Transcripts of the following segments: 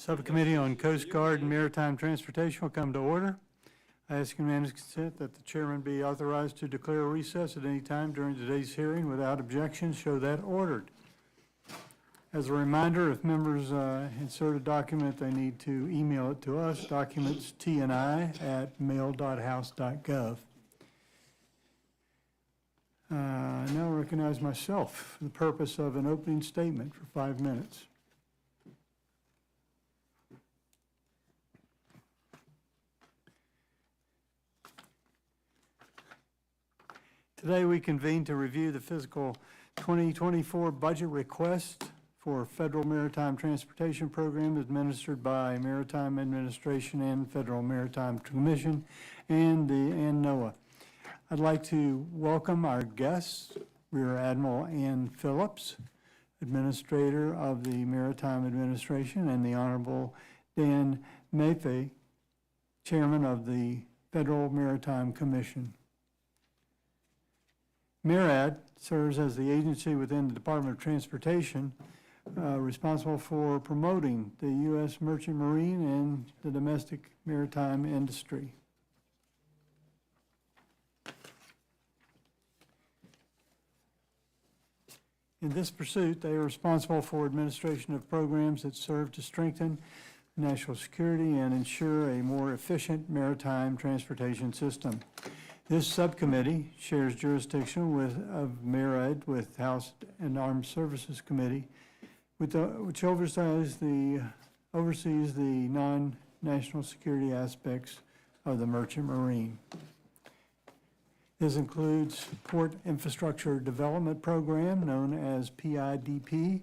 Subcommittee on Coast Guard and Maritime Transportation will come to order. I ask unanimous consent that the chairman be authorized to declare a recess at any time during today's hearing without objection. Show that ordered. As a reminder, if members insert a document, they need to email it to us, documents tni@mail.house.gov. I now recognize myself for the purpose of an opening statement for 5 minutes. Today we convene to review the fiscal 2024 budget request for Federal Maritime Transportation Program administered by Maritime Administration and Federal Maritime Commission and NOAA. I'd like to welcome our guests, Rear Admiral Ann Phillips, Administrator of the Maritime Administration, and the Honorable Dan Maffei, Chairman of the Federal Maritime Commission. MARAD serves as the agency within the Department of Transportation responsible for promoting the U.S. merchant marine and the domestic maritime industry. In this pursuit, they are responsible for administration of programs that serve to strengthen national security and ensure a more efficient maritime transportation system. This subcommittee shares jurisdiction of MARAD with House and Armed Services Committee, which oversees the non-national security aspects of the merchant marine. This includes Port Infrastructure Development Program, known as PIDP,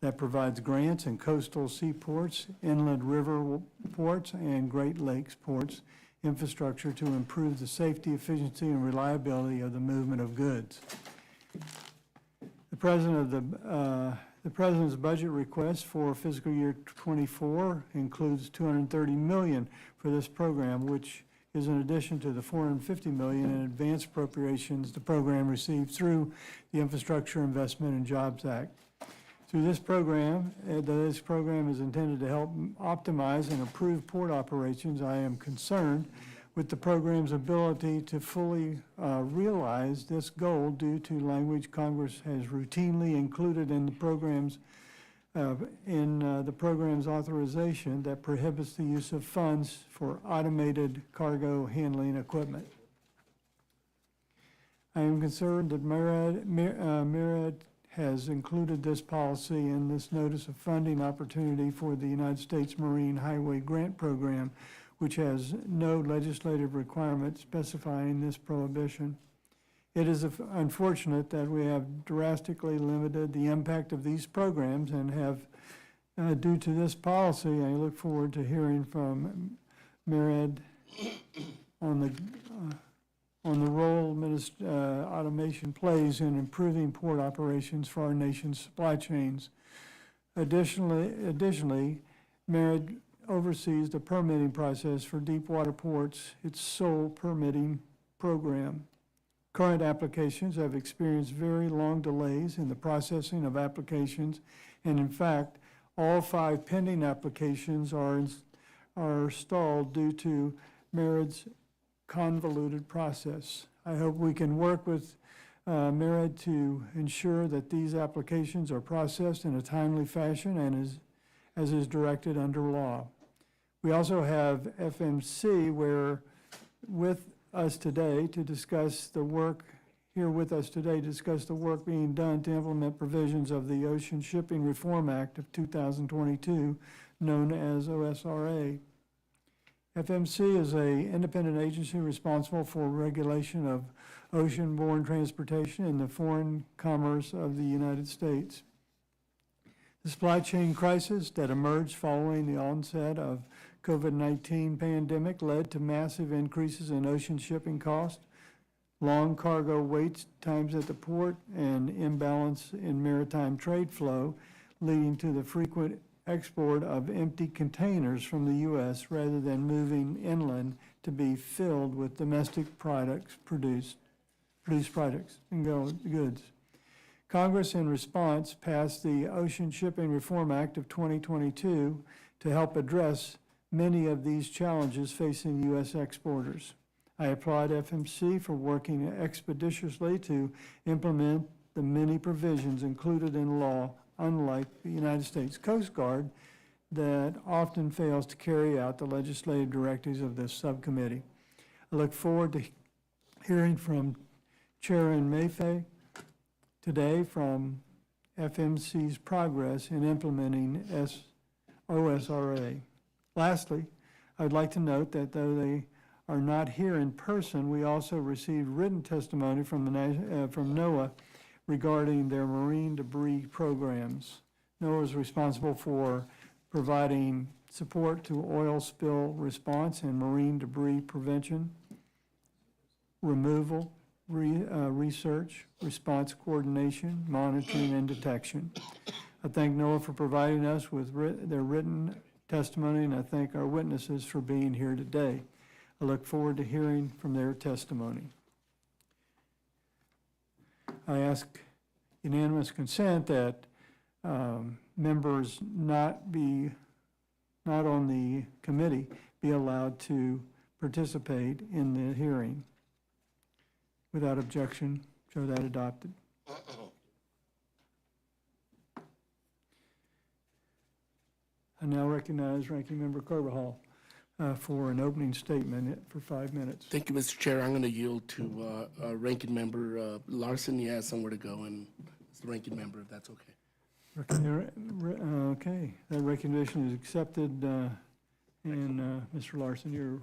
that provides grants in coastal seaports, inland river ports, and Great Lakes ports infrastructure to improve the safety, efficiency, and reliability of the movement of goods. The President's budget request for fiscal year 24 includes $230 million for this program, which is in addition to the $450 million in advance appropriations the program received through the Infrastructure Investment and Jobs Act. Through this program is intended to help optimize and improve port operations. I am concerned with the program's ability to fully realize this goal due to language Congress has routinely included in the program's authorization that prohibits the use of funds for automated cargo handling equipment. I am concerned that MARAD has included this policy in this notice of funding opportunity for the United States Marine Highway Grant Program, which has no legislative requirement specifying this prohibition. It is unfortunate that we have drastically limited the impact of these programs and have, due to this policy, I look forward to hearing from MARAD on the role automation plays in improving port operations for our nation's supply chains. Additionally, MARAD oversees the permitting process for deep water ports, its sole permitting program. Current applications have experienced very long delays in the processing of applications, and in fact, all 5 pending applications are stalled due to MARAD's convoluted process. I hope we can work with MARAD to ensure that these applications are processed in a timely fashion and as is directed under law. We also have FMC with us today to discuss the work being done to implement provisions of the Ocean Shipping Reform Act of 2022, known as OSRA. FMC is an independent agency responsible for regulation of ocean-borne transportation in the foreign commerce of the United States. The supply chain crisis that emerged following the onset of COVID-19 pandemic led to massive increases in ocean shipping costs, long cargo wait times at the port, and imbalance in maritime trade flow, leading to the frequent export of empty containers from the U.S. rather than moving inland to be filled with domestic produced products and goods. Congress, in response, passed the Ocean Shipping Reform Act of 2022 to help address many of these challenges facing U.S. exporters. I applaud FMC for working expeditiously to implement the many provisions included in law, unlike the United States Coast Guard, that often fails to carry out the legislative directives of this subcommittee. I look forward to hearing from Chairman Mayfay today from FMC's progress in implementing OSRA. Lastly, I would like to note that though they are not here in person, we also received written testimony from NOAA regarding their marine debris programs. NOAA is responsible for providing support to oil spill response and marine debris prevention, removal, research, response coordination, monitoring, and detection. I thank NOAA for providing us with their written testimony, and I thank our witnesses for being here today. I look forward to hearing from their testimony. I ask unanimous consent that members not on the committee be allowed to participate in the hearing. Without objection, show that adopted. I now recognize Ranking Member Carbajal for an opening statement for 5 minutes. Thank you, Mr. Chair. I'm going to yield to Ranking Member Larson. He has somewhere to go, and it's the Ranking Member, if that's okay. Okay, that recognition is accepted, and Mr. Larson, you're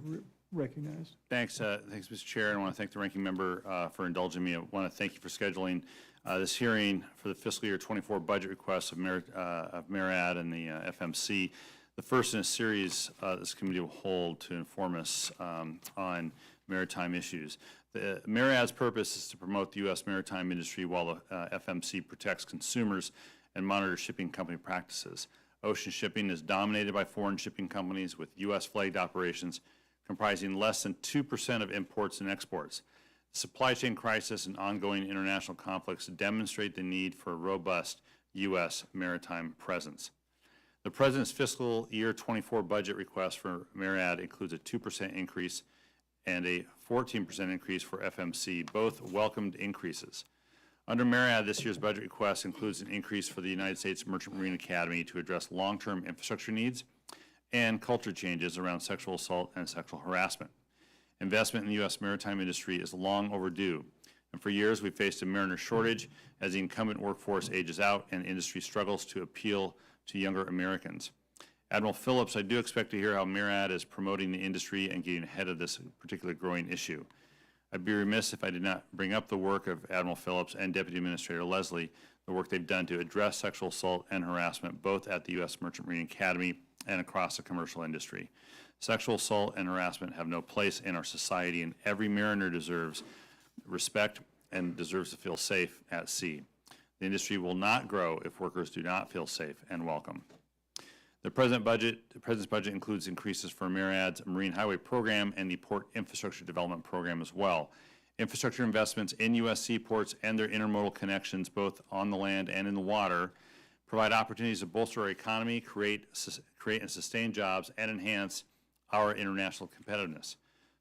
recognized. Thanks, Mr. Chair. And I want to thank the Ranking Member for indulging me. I want to thank you for scheduling this hearing for the fiscal year 24 budget requests of MARAD and the FMC. The first in a series this committee will hold to inform us on maritime issues. The MARAD's purpose is to promote the U.S. maritime industry while the FMC protects consumers and monitors shipping company practices. Ocean shipping is dominated by foreign shipping companies with U.S. flagged operations comprising less than 2% of imports and exports. The supply chain crisis and ongoing international conflicts demonstrate the need for a robust U.S. maritime presence. The President's fiscal year 24 budget request for MARAD includes a 2% increase and a 14% increase for FMC, both welcomed increases. Under MARAD, this year's budget request includes an increase for the United States Merchant Marine Academy to address long-term infrastructure needs and culture changes around sexual assault and sexual harassment. Investment in the U.S. maritime industry is long overdue, and for years we've faced a mariner shortage as the incumbent workforce ages out and industry struggles to appeal to younger Americans. Admiral Phillips, I do expect to hear how MARAD is promoting the industry and getting ahead of this particular growing issue. I'd be remiss if I did not bring up the work of Admiral Phillips and Deputy Administrator Leslie, the work they've done to address sexual assault and harassment both at the U.S. Merchant Marine Academy and across the commercial industry. Sexual assault and harassment have no place in our society, and every mariner deserves respect and deserves to feel safe at sea. The industry will not grow if workers do not feel safe and welcome. The President's budget includes increases for MARAD's Marine Highway Program and the Port Infrastructure Development Program as well. Infrastructure investments in U.S. seaports and their intermodal connections, both on the land and in the water, provide opportunities to bolster our economy, create and sustain jobs, and enhance our international competitiveness.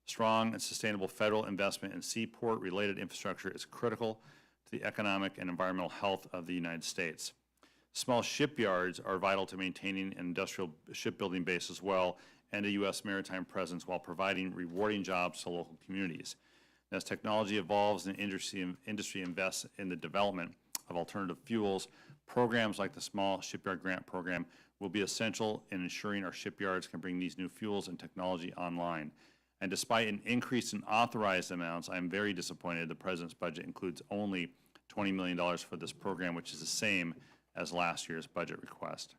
Strong and sustainable federal investment in seaport-related infrastructure is critical to the economic and environmental health of the United States. Small shipyards are vital to maintaining an industrial shipbuilding base as well, and a U.S. maritime presence while providing rewarding jobs to local communities. As technology evolves and industry invests in the development of alternative fuels, programs like the Small Shipyard Grant Program will be essential in ensuring our shipyards can bring these new fuels and technology online. And despite an increase in authorized amounts, I'm very disappointed the President's budget includes only $20 million for this program, which is the same as last year's budget request.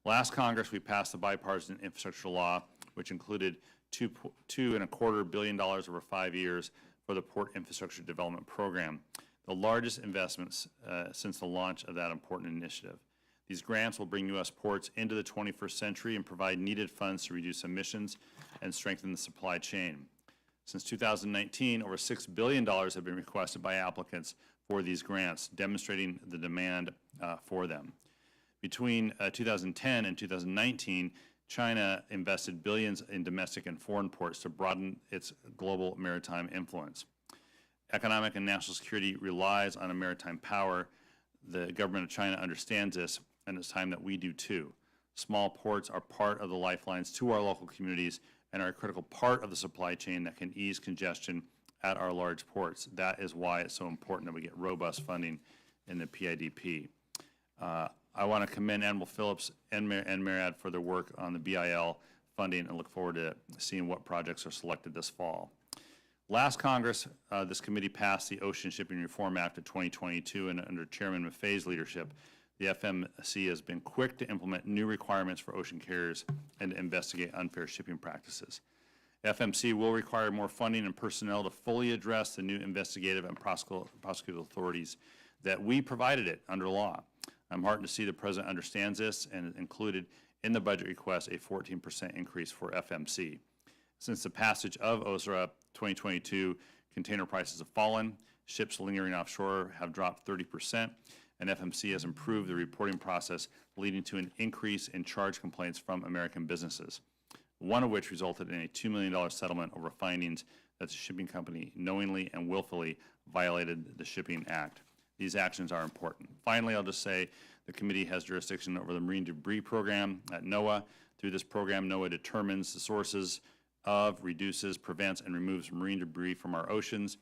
Last Congress, we passed the bipartisan infrastructure law, which included $2.25 billion over 5 years for the Port Infrastructure Development Program, the largest investments since the launch of that important initiative. These grants will bring U.S. ports into the 21st century and provide needed funds to reduce emissions and strengthen the supply chain. Since 2019, over $6 billion have been requested by applicants for these grants, demonstrating the demand for them. Between 2010 and 2019, China invested billions in domestic and foreign ports to broaden its global maritime influence. Economic and national security relies on a maritime power. The government of China understands this, and it's time that we do too. Small ports are part of the lifelines to our local communities and are a critical part of the supply chain that can ease congestion at our large ports. That is why it's so important that we get robust funding in the PIDP. I want to commend Admiral Phillips and MARAD for their work on the BIL funding and look forward to seeing what projects are selected this fall. Last Congress, this committee passed the Ocean Shipping Reform Act of 2022, and under Chairman Maffei's leadership, the FMC has been quick to implement new requirements for ocean carriers and to investigate unfair shipping practices. FMC will require more funding and personnel to fully address the new investigative and prosecutorial authorities that we provided it under law. I'm heartened to see the President understands this and included in the budget request a 14% increase for FMC. Since the passage of OSRA 2022, container prices have fallen, ships lingering offshore have dropped 30%, and FMC has improved the reporting process, leading to an increase in charge complaints from American businesses, one of which resulted in a $2 million settlement over findings that the shipping company knowingly and willfully violated the Shipping Act. These actions are important. Finally, I'll just say the committee has jurisdiction over the marine debris program at NOAA. Through this program, NOAA determines the sources of, reduces, prevents, and removes marine debris from our oceans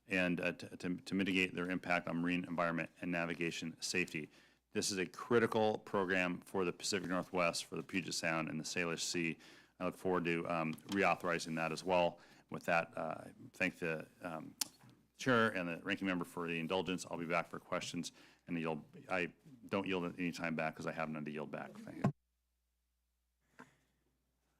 and to mitigate their impact on marine environment and navigation safety. This is a critical program for the Pacific Northwest, for the Puget Sound and the Salish Sea. I look forward to reauthorizing that as well. With that, thank the Chair and the Ranking Member for the indulgence. I'll be back for questions, and I don't yield any time back because I have none to yield back. Thank you.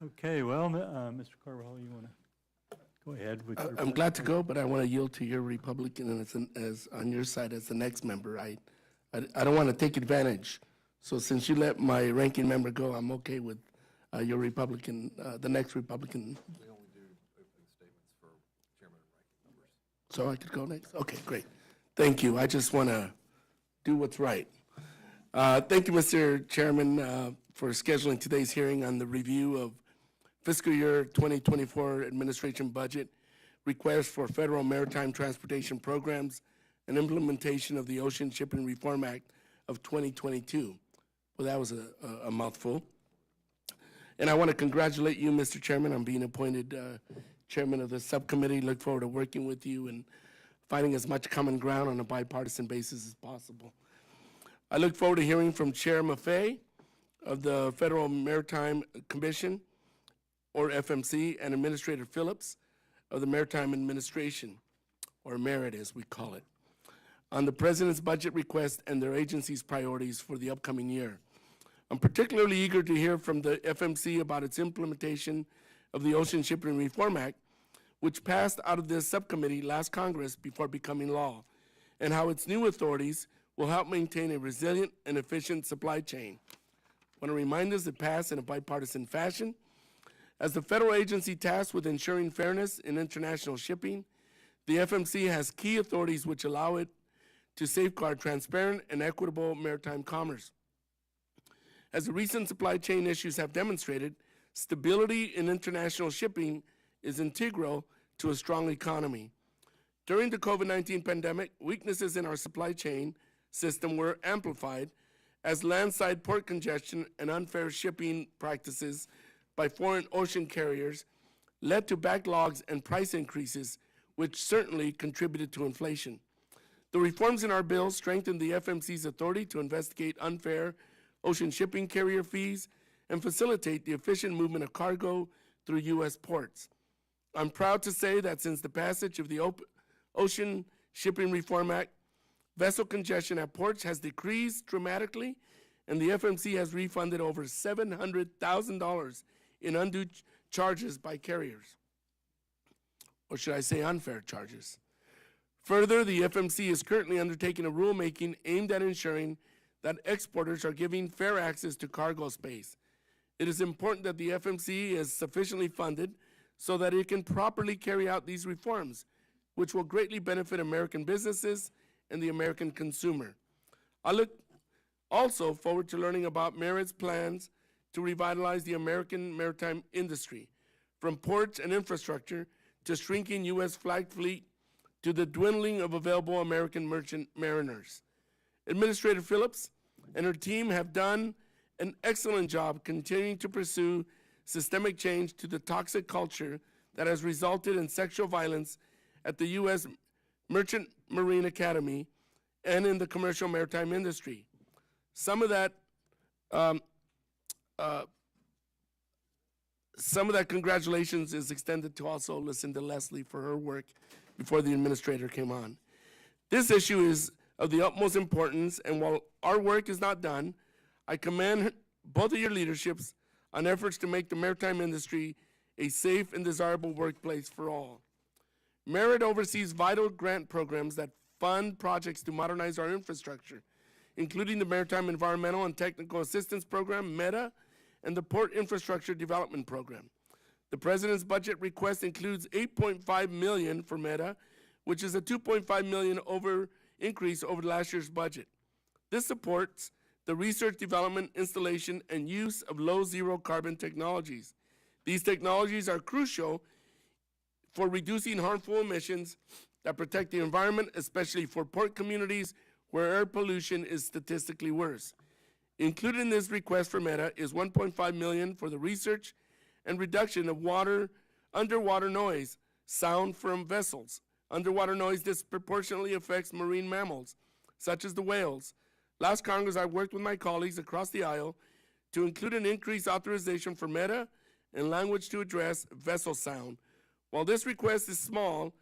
Okay, well, Mr. Carvajal, you want to go ahead with your... I'm glad to go, but I want to yield to your Republican and as on your side as the next member. I don't want to take advantage. So since you let my ranking member go, I'm okay with your Republican, the next Republican. We only do opening statements for chairman and ranking members. So I could go next? Okay, great. Thank you. I just want to do what's right. Thank you, Mr. Chairman, for scheduling today's hearing on the review of fiscal year 2024 administration budget, request for federal maritime transportation programs, and implementation of the Ocean Shipping Reform Act of 2022. Well, that was a mouthful. And I want to congratulate you, Mr. Chairman, on being appointed chairman of the subcommittee. Look forward to working with you and finding as much common ground on a bipartisan basis as possible. I look forward to hearing from Chair Maffei of the Federal Maritime Commission, or FMC, and Administrator Phillips of the Maritime Administration, or MERIT as we call it, on the President's budget request and their agency's priorities for the upcoming year. I'm particularly eager to hear from the FMC about its implementation of the Ocean Shipping Reform Act, which passed out of this subcommittee last Congress before becoming law, and how its new authorities will help maintain a resilient and efficient supply chain. I want to remind us it passed in a bipartisan fashion. As the federal agency tasked with ensuring fairness in international shipping, the FMC has key authorities which allow it to safeguard transparent and equitable maritime commerce. As the recent supply chain issues have demonstrated, stability in international shipping is integral to a strong economy. During the COVID-19 pandemic, weaknesses in our supply chain system were amplified as landside port congestion and unfair shipping practices by foreign ocean carriers led to backlogs and price increases, which certainly contributed to inflation. The reforms in our bill strengthen the FMC's authority to investigate unfair ocean shipping carrier fees and facilitate the efficient movement of cargo through U.S. ports. I'm proud to say that since the passage of the Ocean Shipping Reform Act, vessel congestion at ports has decreased dramatically, and the FMC has refunded over $700,000 in undue charges by carriers, or should I say unfair charges. Further, the FMC is currently undertaking a rulemaking aimed at ensuring that exporters are given fair access to cargo space. It is important that the FMC is sufficiently funded so that it can properly carry out these reforms, which will greatly benefit American businesses and the American consumer. I look also forward to learning about Merit's plans to revitalize the American maritime industry, from ports and infrastructure to shrinking U.S. flag fleet to the dwindling of available American merchant mariners. Administrator Phillips and her team have done an excellent job continuing to pursue systemic change to the toxic culture that has resulted in sexual violence at the U.S. Merchant Marine Academy and in the commercial maritime industry. Some of that congratulations is extended to also Lucinda Leslie for her work before the administrator came on. This issue is of the utmost importance, and while our work is not done, I commend both of your leaderships on efforts to make the maritime industry a safe and desirable workplace for all. Merit oversees vital grant programs that fund projects to modernize our infrastructure, including the Maritime Environmental and Technical Assistance Program, META, and the Port Infrastructure Development Program. The President's budget request includes $8.5 million for META, which is a $2.5 million increase over last year's budget. This supports the research, development, installation, and use of low-zero carbon technologies. These technologies are crucial for reducing harmful emissions that protect the environment, especially for port communities where air pollution is statistically worse. Included in this request for META is $1.5 million for the research and reduction of underwater noise, sound from vessels. Underwater noise disproportionately affects marine mammals, such as the whales. Last Congress, I worked with my colleagues across the aisle to include an increased authorization for META and language to address vessel sound. While this request is small,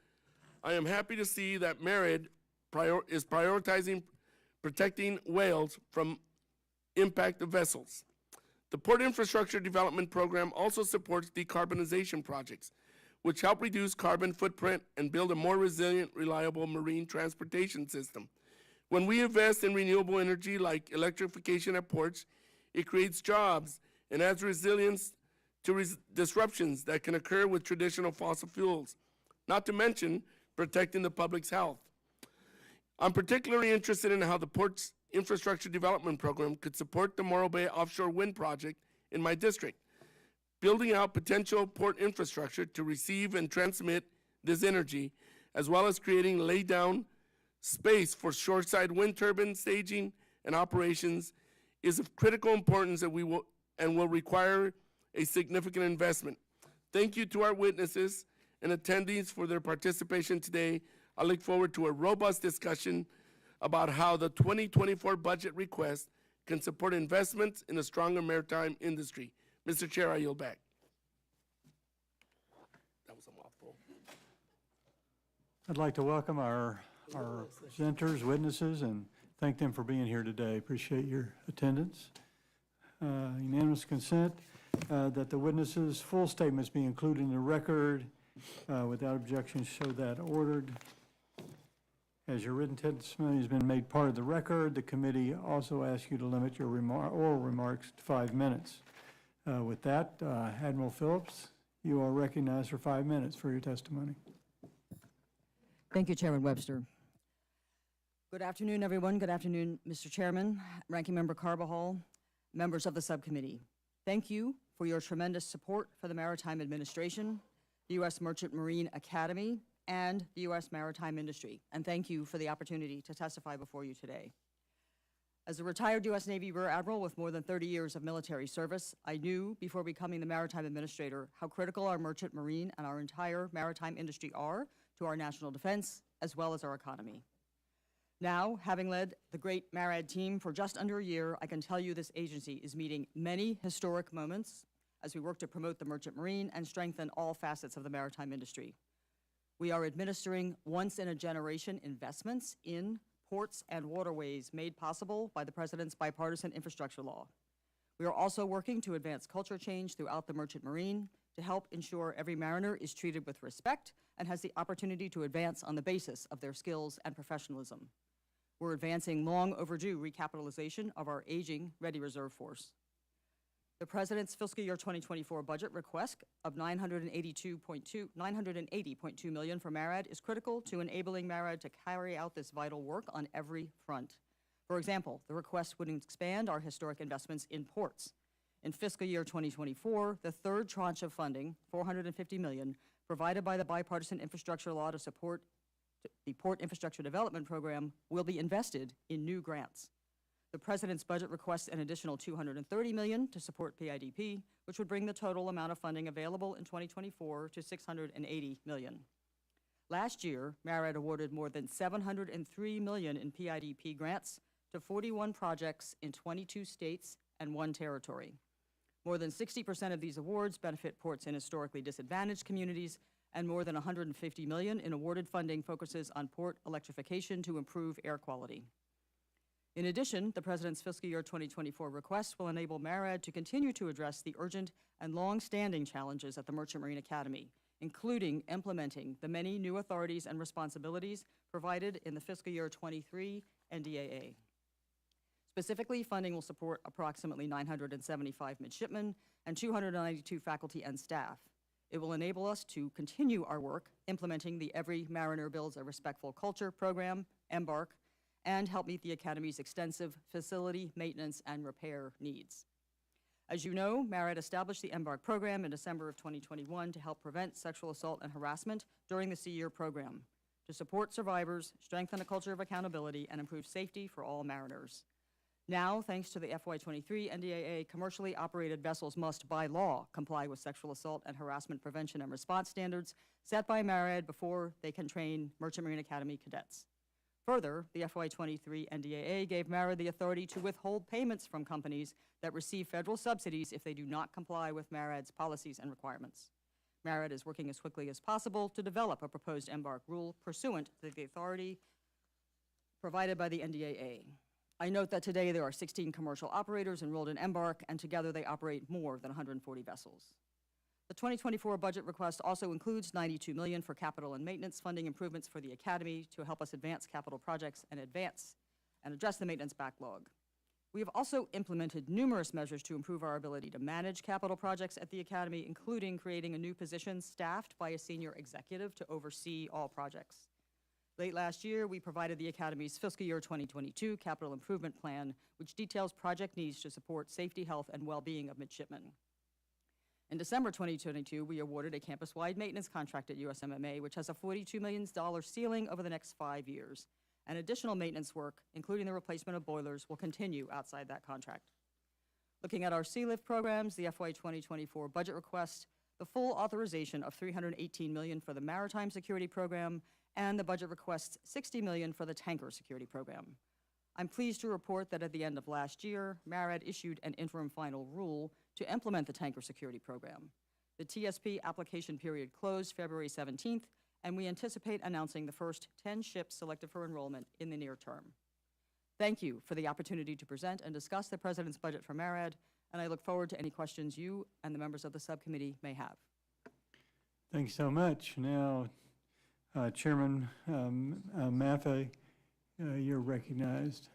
I am happy to see that Merit is prioritizing protecting whales from impact of vessels. The Port Infrastructure Development Program also supports decarbonization projects, which help reduce carbon footprint and build a more resilient, reliable marine transportation system. When we invest in renewable energy like electrification at ports, it creates jobs and adds resilience to disruptions that can occur with traditional fossil fuels, not to mention protecting the public's health. I'm particularly interested in how the Ports Infrastructure Development Program could support the Morro Bay offshore wind project in my district, building out potential port infrastructure to receive and transmit this energy, as well as creating laydown space for shoreside wind turbine staging and operations, is of critical importance that will require a significant investment. Thank you to our witnesses and attendees for their participation today. I look forward to a robust discussion about how the 2024 budget request can support investments in a stronger maritime industry. Mr. Chair, I yield back. That was a mouthful. I'd like to welcome our presenters, witnesses, and thank them for being here today. Appreciate your attendance. Unanimous consent that the witnesses' full statements be included in the record. Without objection, show that ordered. As your written testimony has been made part of the record, the committee also asks you to limit your oral remarks to 5 minutes. With that, Admiral Phillips, you are recognized for 5 minutes for your testimony. Thank you, Chairman Webster. Good afternoon, everyone. Good afternoon, Mr. Chairman, Ranking Member Carbajal, members of the subcommittee. Thank you for your tremendous support for the Maritime Administration, the U.S. Merchant Marine Academy, and the U.S. maritime industry. And thank you for the opportunity to testify before you today. As a retired U.S. Navy Rear Admiral with more than 30 years of military service, I knew before becoming the Maritime Administrator how critical our merchant marine and our entire maritime industry are to our national defense as well as our economy. Now, having led the great MARAD team for just under a year, I can tell you this agency is meeting many historic moments as we work to promote the merchant marine and strengthen all facets of the maritime industry. We are administering once-in-a-generation investments in ports and waterways made possible by the President's bipartisan infrastructure law. We are also working to advance culture change throughout the merchant marine to help ensure every mariner is treated with respect and has the opportunity to advance on the basis of their skills and professionalism. We're advancing long overdue recapitalization of our aging ready reserve force. The President's fiscal year 2024 budget request of $980.2 million for MARAD is critical to enabling MARAD to carry out this vital work on every front. For example, the request would expand our historic investments in ports, In fiscal year 2024, the third tranche of funding, $450 million, provided by the bipartisan infrastructure law to support the Port Infrastructure Development Program, will be invested in new grants. The President's budget requests an additional $230 million to support PIDP, which would bring the total amount of funding available in 2024 to $680 million. Last year, MARAD awarded more than $703 million in PIDP grants to 41 projects in 22 states and 1 territory. More than 60% of these awards benefit ports in historically disadvantaged communities, and more than $150 million in awarded funding focuses on port electrification to improve air quality. In addition, the President's fiscal year 2024 request will enable MARAD to continue to address the urgent and long-standing challenges at the Merchant Marine Academy, including implementing the many new authorities and responsibilities provided in the fiscal year 23 NDAA. Specifically, funding will support approximately 975 midshipmen and 292 faculty and staff. It will enable us to continue our work implementing the Every Mariner Builds a Respectful Culture program, EMBARC, and help meet the Academy's extensive facility maintenance and repair needs. As you know, MARAD established the EMBARC program in December of 2021 to help prevent sexual assault and harassment during the sea-year program, to support survivors, strengthen a culture of accountability, and improve safety for all mariners. Now, thanks to the FY23 NDAA, commercially operated vessels must, by law, comply with sexual assault and harassment prevention and response standards set by MARAD before they can train Merchant Marine Academy cadets. Further, the FY23 NDAA gave MARAD the authority to withhold payments from companies that receive federal subsidies if they do not comply with MARAD's policies and requirements. MARAD is working as quickly as possible to develop a proposed EMBARC rule pursuant to the authority provided by the NDAA. I note that today there are 16 commercial operators enrolled in EMBARC, and together they operate more than 140 vessels. The 2024 budget request also includes $92 million for capital and maintenance funding improvements for the Academy to help us advance capital projects and address the maintenance backlog. We have also implemented numerous measures to improve our ability to manage capital projects at the Academy, including creating a new position staffed by a senior executive to oversee all projects. Late last year, we provided the Academy's fiscal year 2022 capital improvement plan, which details project needs to support safety, health, and well-being of midshipmen. In December 2022, we awarded a campus-wide maintenance contract at USMMA, which has a $42 million ceiling over the next 5 years. And additional maintenance work, including the replacement of boilers, will continue outside that contract. Looking at our Sealift programs, the FY 2024 budget request, the full authorization of $318 million for the Maritime Security Program, and the budget requests $60 million for the Tanker Security Program. I'm pleased to report that at the end of last year, MARAD issued an interim final rule to implement the Tanker Security Program. The TSP application period closed February 17th, and we anticipate announcing the first 10 ships selected for enrollment in the near term. Thank you for the opportunity to present and discuss the President's budget for MARAD, and I look forward to any questions you and the members of the subcommittee may have. Thanks so much. Now, Chairman Maffei, you're recognized.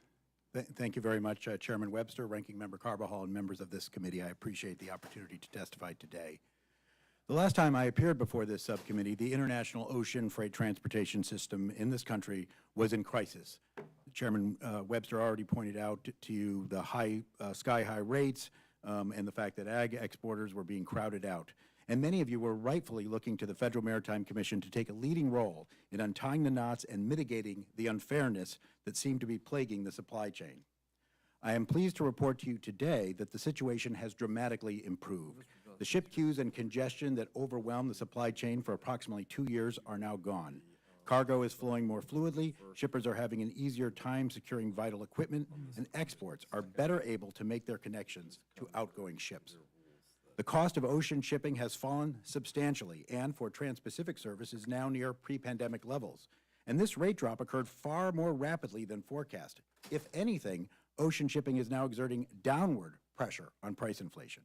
Thank you very much, Chairman Webster, Ranking Member Carbajal, and members of this committee. I appreciate the opportunity to testify today. The last time I appeared before this subcommittee, the international ocean freight transportation system in this country was in crisis. Chairman Webster already pointed out to you the sky-high rates and the fact that ag exporters were being crowded out. And many of you were rightfully looking to the Federal Maritime Commission to take a leading role in untying the knots and mitigating the unfairness that seemed to be plaguing the supply chain. I am pleased to report to you today that the situation has dramatically improved. The ship queues and congestion that overwhelmed the supply chain for approximately 2 years are now gone. Cargo is flowing more fluidly, shippers are having an easier time securing vital equipment, and exports are better able to make their connections to outgoing ships. The cost of ocean shipping has fallen substantially, and for trans-Pacific service is now near pre-pandemic levels. And this rate drop occurred far more rapidly than forecasted. If anything, ocean shipping is now exerting downward pressure on price inflation.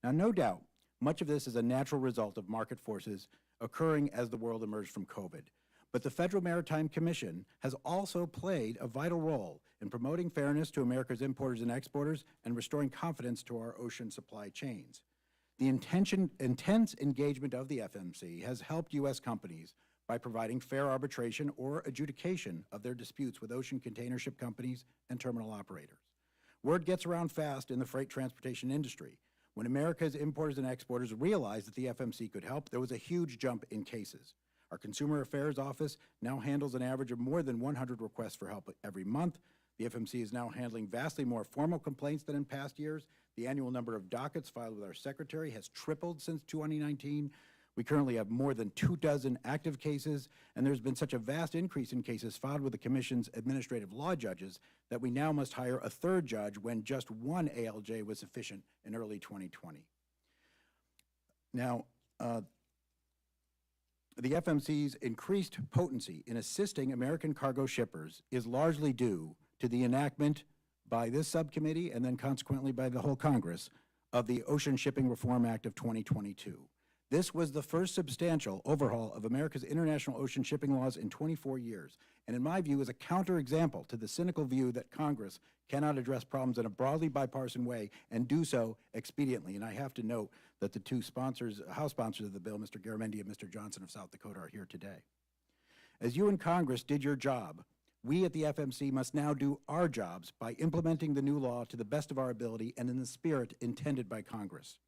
Now, no doubt, much of this is a natural result of market forces occurring as the world emerged from COVID. But the Federal Maritime Commission has also played a vital role in promoting fairness to America's importers and exporters and restoring confidence to our ocean supply chains. The intense engagement of the FMC has helped U.S. companies by providing fair arbitration or adjudication of their disputes with ocean container ship companies and terminal operators. Word gets around fast in the freight transportation industry. When America's importers and exporters realized that the FMC could help, there was a huge jump in cases. Our Consumer Affairs Office now handles an average of more than 100 requests for help every month. The FMC is now handling vastly more formal complaints than in past years. The annual number of dockets filed with our secretary has tripled since 2019. We currently have more than 24 active cases, and there's been such a vast increase in cases filed with the Commission's administrative law judges that we now must hire a third judge when just one ALJ was sufficient in early 2020. Now, the FMC's increased potency in assisting American cargo shippers is largely due to the enactment by this subcommittee and then consequently by the whole Congress of the Ocean Shipping Reform Act of 2022. This was the first substantial overhaul of America's international ocean shipping laws in 24 years, and in my view is a counterexample to the cynical view that Congress cannot address problems in a broadly bipartisan way and do so expediently. And I have to note that the two sponsors, House sponsors of the bill, Mr. Garamendi and Mr. Johnson of South Dakota, are here today. As you in Congress did your job, we at the FMC must now do our jobs by implementing the new law to the best of our ability and in the spirit intended by Congress.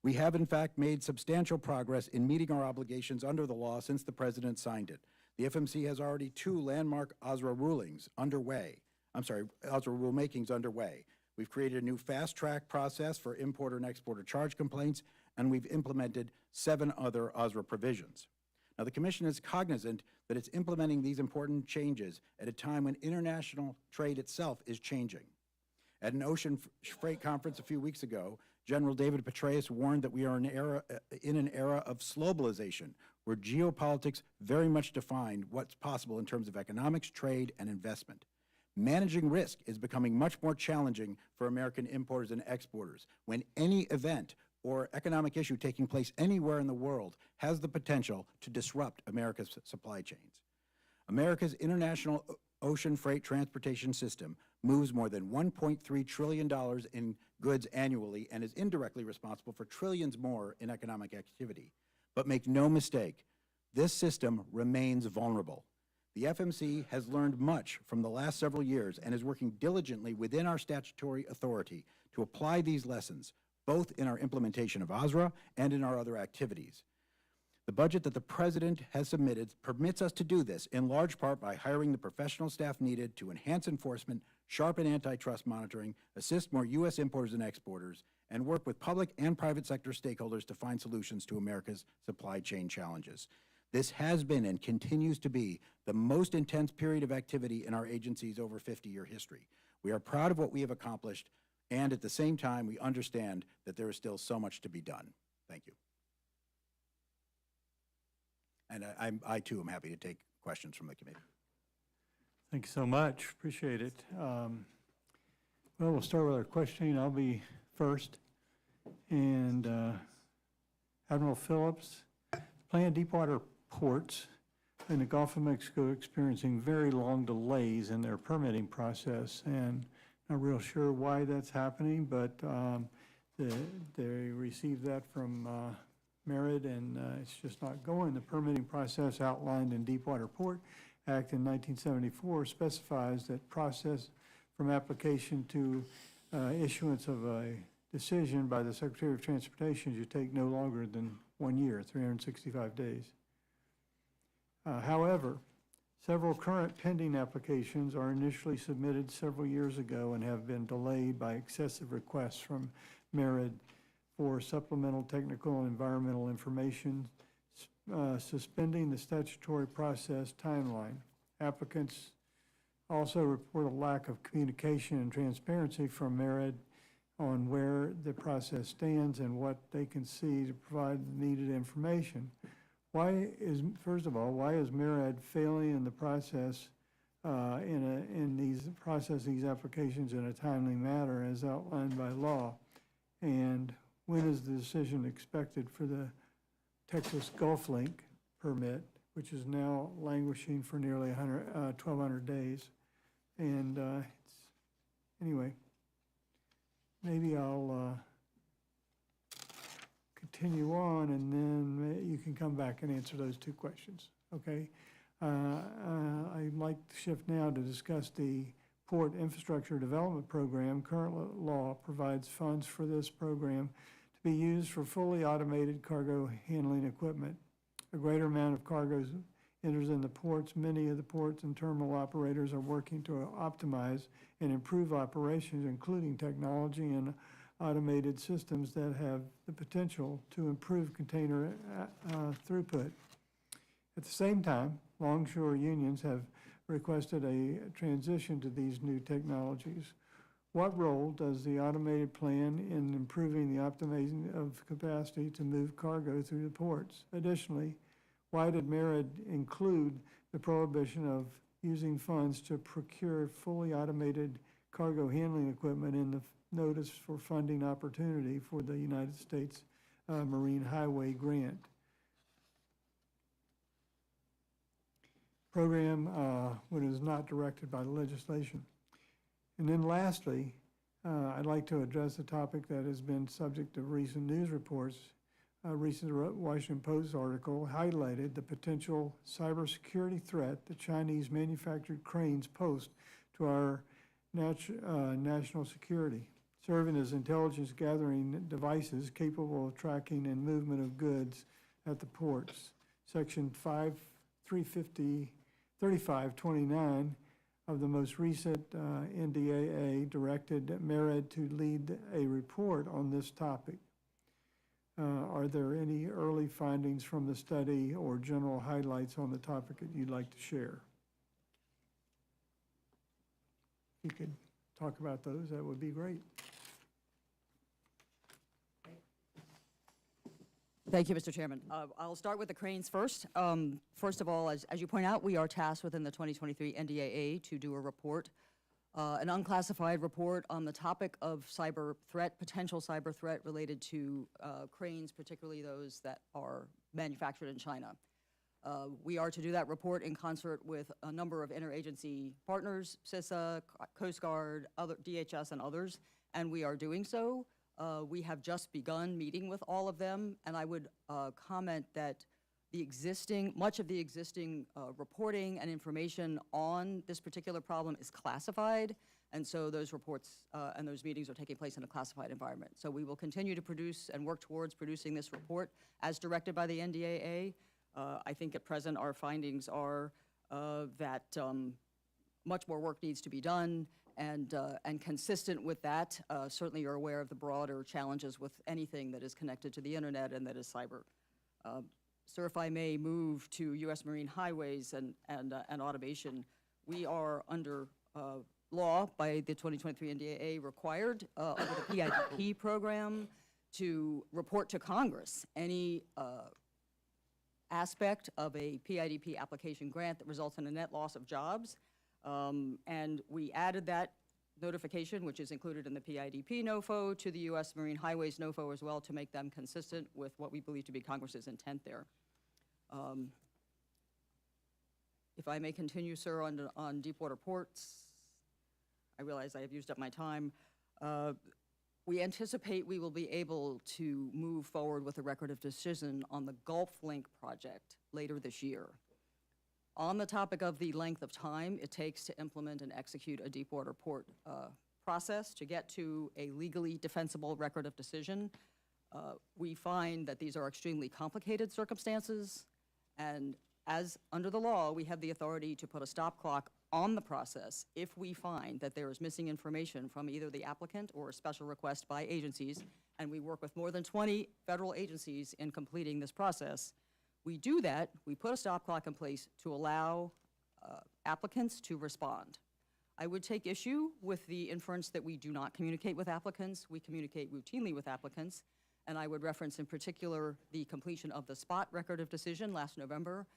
We have, in fact, made substantial progress in meeting our obligations under the law since the President signed it. The FMC has already 2 landmark OSRA rulemakings underway. We've created a new fast-track process for importer and exporter charge complaints, and we've implemented 7 other OSRA provisions. Now, the Commission is cognizant that it's implementing these important changes at a time when international trade itself is changing. At an ocean freight conference a few weeks ago, General David Petraeus warned that we are in an era of globalization, where geopolitics very much define what's possible in terms of economics, trade, and investment. Managing risk is becoming much more challenging for American importers and exporters when any event or economic issue taking place anywhere in the world has the potential to disrupt America's supply chains. America's international ocean freight transportation system moves more than $1.3 trillion in goods annually and is indirectly responsible for trillions more in economic activity. But make no mistake, this system remains vulnerable. The FMC has learned much from the last several years and is working diligently within our statutory authority to apply these lessons, both in our implementation of OSRA and in our other activities. The budget that the President has submitted permits us to do this, in large part by hiring the professional staff needed to enhance enforcement, sharpen antitrust monitoring, assist more U.S. importers and exporters, and work with public and private sector stakeholders to find solutions to America's supply chain challenges. This has been and continues to be the most intense period of activity in our agency's over 50-year history. We are proud of what we have accomplished, and at the same time, we understand that there is still so much to be done. Thank you. And I too am happy to take questions from the committee. Thank you so much. Appreciate it. Well, we'll start with our questioning. I'll be first. And Admiral Phillips, planned deepwater ports in the Gulf of Mexico experiencing very long delays in their permitting process, and not real sure why that's happening, but they received that from Merit, and it's just not going. The permitting process outlined in Deepwater Port Act in 1974 specifies that process from application to issuance of a decision by the Secretary of Transportation should take no longer than 1 year, 365 days. However, several current pending applications are initially submitted several years ago and have been delayed by excessive requests from Merit for supplemental technical and environmental information, suspending the statutory process timeline. Applicants also report a lack of communication and transparency from Merit on where the process stands and what they can see to provide the needed information. First of all, why is Merit failing in the process these applications in a timely manner as outlined by law? And when is the decision expected for the Texas Gulf Link permit, which is now languishing for nearly 1,200 days? And anyway, maybe I'll continue on, and then you can come back and answer those 2 questions, okay? I'd like to shift now to discuss the Port Infrastructure Development Program, current law provides funds for this program to be used for fully automated cargo handling equipment. A greater amount of cargoes enters in the ports. Many of the ports and terminal operators are working to optimize and improve operations, including technology and automated systems that have the potential to improve container throughput. At the same time, longshore unions have requested a transition to these new technologies. What role does the automated plan in improving the optimization of capacity to move cargo through the ports? Additionally, why did MARAD include the prohibition of using funds to procure fully automated cargo handling equipment in the notice for funding opportunity for the United States Marine Highway Grant? Program when it is not directed by the legislation. And then lastly, I'd like to address a topic that has been subject of recent news reports. A recent Washington Post article highlighted the potential cybersecurity threat that Chinese manufactured cranes pose to our national security, serving as intelligence gathering devices capable of tracking and movement of goods at the ports. Section 3529 of the most recent NDAA directed MARAD to lead a report on this topic. Are there any early findings from the study or general highlights on the topic that you'd like to share? If you could talk about those, that would be great. Thank you, Mr. Chairman. I'll start with the cranes first. First of all, as you point out, we are tasked within the 2023 NDAA to do a report, an unclassified report on the topic of cyber threat, potential cyber threat related to cranes, particularly those that are manufactured in China. We are to do that report in concert with a number of interagency partners, CISA, Coast Guard, DHS, and others, and we are doing so. We have just begun meeting with all of them, and I would comment that much of the existing reporting and information on this particular problem is classified, and so those reports and those meetings are taking place in a classified environment. So we will continue to produce and work towards producing this report as directed by the NDAA. I think at present our findings are that much more work needs to be done, and consistent with that, certainly you're aware of the broader challenges with anything that is connected to the internet and that is cyber. Sir, if I may move to U.S. Marine Highways and automation, we are under law by the 2023 NDAA required under the PIDP program to report to Congress any aspect of a PIDP application grant that results in a net loss of jobs. And we added that notification, which is included in the PIDP NOFO, to the U.S. Marine Highways NOFO as well to make them consistent with what we believe to be Congress's intent there. If I may continue, sir, on deepwater ports, I realize I have used up my time. We anticipate we will be able to move forward with a record of decision on the Gulf Link project later this year. On the topic of the length of time it takes to implement and execute a deepwater port process to get to a legally defensible record of decision, we find that these are extremely complicated circumstances, and as under the law, we have the authority to put a stop clock on the process if we find that there is missing information from either the applicant or a special request by agencies, and we work with more than 20 federal agencies in completing this process. We do that, we put a stop clock in place to allow applicants to respond. I would take issue with the inference that we do not communicate with applicants. We communicate routinely with applicants, and I would reference in particular the completion of the spot record of decision last November.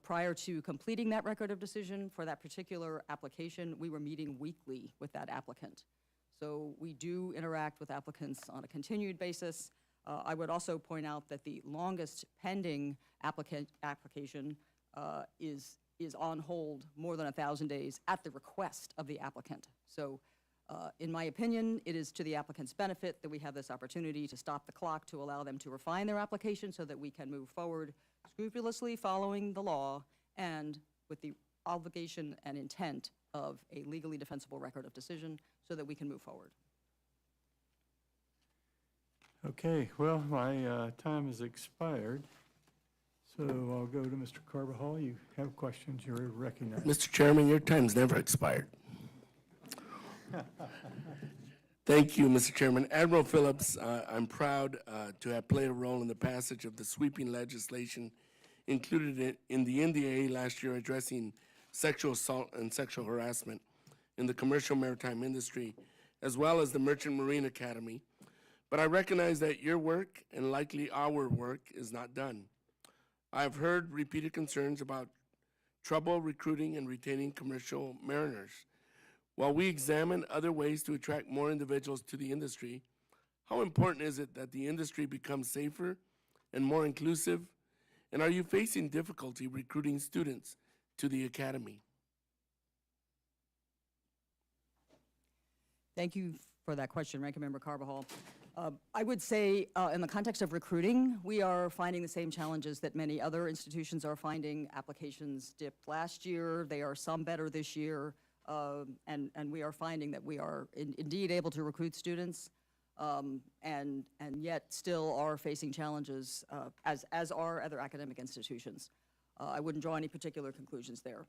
Prior to completing that record of decision for that particular application, we were meeting weekly with that applicant. So we do interact with applicants on a continued basis. I would also point out that the longest pending application is on hold more than 1,000 days at the request of the applicant. So in my opinion, it is to the applicant's benefit that we have this opportunity to stop the clock to allow them to refine their application so that we can move forward scrupulously following the law and with the obligation and intent of a legally defensible record of decision so that we can move forward. Okay, well, my time has expired, so I'll go to Mr. Carbajal. You have questions, you're recognized. Mr. Chairman, your time's never expired. Thank you, Mr. Chairman. Admiral Phillips, I'm proud to have played a role in the passage of the sweeping legislation included in the NDAA last year addressing sexual assault and sexual harassment in the commercial maritime industry, as well as the Merchant Marine Academy. But I recognize that your work, and likely our work, is not done. I've heard repeated concerns about trouble recruiting and retaining commercial mariners. While we examine other ways to attract more individuals to the industry, how important is it that the industry becomes safer and more inclusive? And are you facing difficulty recruiting students to the academy? Thank you for that question, Ranking Member Carbajal. I would say, in the context of recruiting, we are finding the same challenges that many other institutions are finding. Applications dipped last year. They are some better this year. And we are finding that we are indeed able to recruit students, and yet still are facing challenges, as are other academic institutions. I wouldn't draw any particular conclusions there.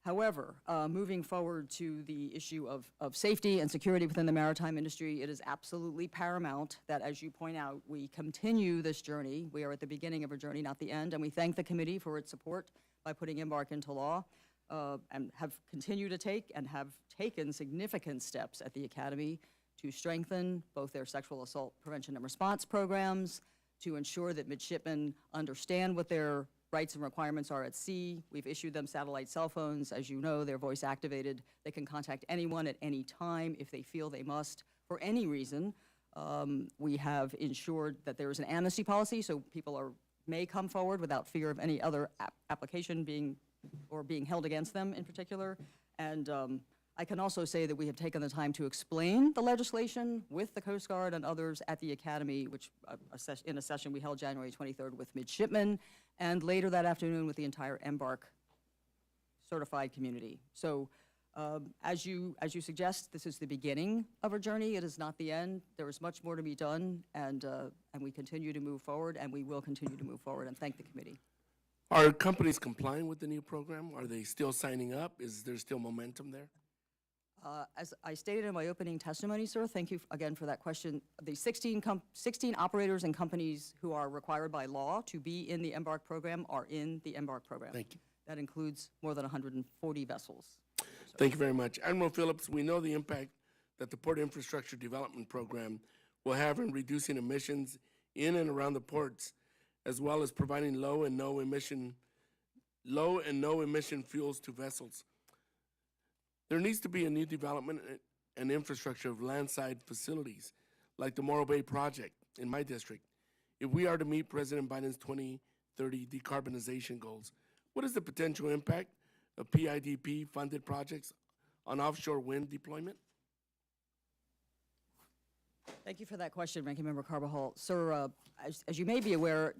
However, moving forward to the issue of safety and security within the maritime industry, it is absolutely paramount that, as you point out, we continue this journey. We are at the beginning of a journey, not the end, and we thank the committee for its support by putting Embark into law, and have continued to take and have taken significant steps at the Academy to strengthen both their sexual assault prevention and response programs, to ensure that midshipmen understand what their rights and requirements are at sea. We've issued them satellite cell phones. As you know, they're voice activated. They can contact anyone at any time if they feel they must for any reason. We have ensured that there is an amnesty policy, so people may come forward without fear of any other application being held against them in particular. And I can also say that we have taken the time to explain the legislation with the Coast Guard and others at the Academy, which in a session we held January 23rd with midshipmen, and later that afternoon with the entire Embark certified community. So as you suggest, this is the beginning of a journey. It is not the end. There is much more to be done, and we continue to move forward, and we will continue to move forward, and thank the committee. Are companies complying with the new program? Are they still signing up? Is there still momentum there? As I stated in my opening testimony, sir, thank you again for that question. The 16 operators and companies who are required by law to be in the Embark program are in the Embark program. Thank you. That includes more than 140 vessels. Thank you very much. Admiral Phillips, we know the impact that the Port Infrastructure Development Program will have in reducing emissions in and around the ports, as well as providing low and no emission fuels to vessels. There needs to be a new development and infrastructure of landside facilities, like the Morro Bay project in my district. If we are to meet President Biden's 2030 decarbonization goals, what is the potential impact of PIDP-funded projects on offshore wind deployment? Thank you for that question, Ranking Member Carbajal. Sir, as you may be aware,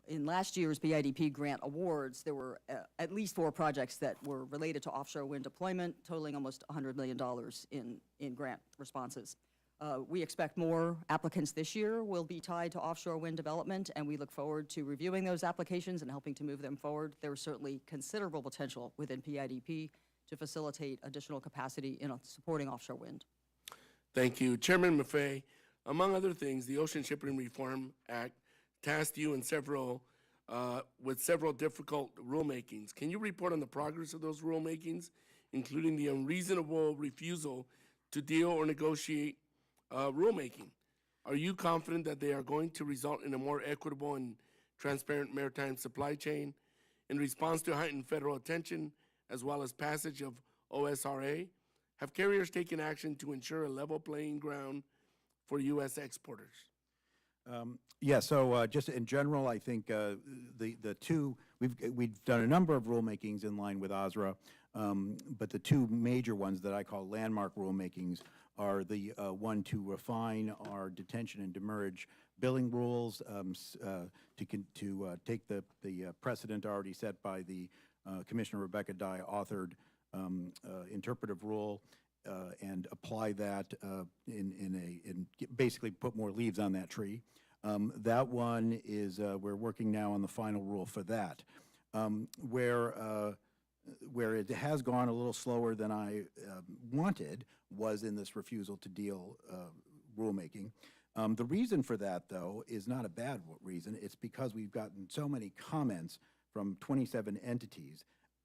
in last year's BIDP grant awards, there were at least 4 projects that were related to offshore wind deployment, totaling almost $100 million in grant responses. We expect more applicants this year will be tied to offshore wind development, and we look forward to reviewing those applications and helping to move them forward. There is certainly considerable potential within PIDP to facilitate additional capacity in supporting offshore wind. Thank you. Chairman Maffei, among other things, the Ocean Shipping Reform Act tasked you with several difficult rulemakings. Can you report on the progress of those rulemakings, including the unreasonable refusal to deal or negotiate rulemaking? Are you confident that they are going to result in a more equitable and transparent maritime supply chain? In response to heightened federal attention, as well as passage of OSRA, have carriers taken action to ensure a level playing ground for U.S. exporters? Yeah, so just in general, I think the two, we've done a number of rulemakings in line with OSRA, but the two major ones that I call landmark rulemakings are the one to refine our detention and demurrage billing rules, to take the precedent already set by the Commissioner Rebecca Dye authored interpretive rule and apply that basically put more leaves on that tree. That one is, we're working now on the final rule for that. Where it has gone a little slower than I wanted was in this refusal to deal rulemaking. The reason for that, though, is not a bad reason. It's because we've gotten so many comments from 27 entities,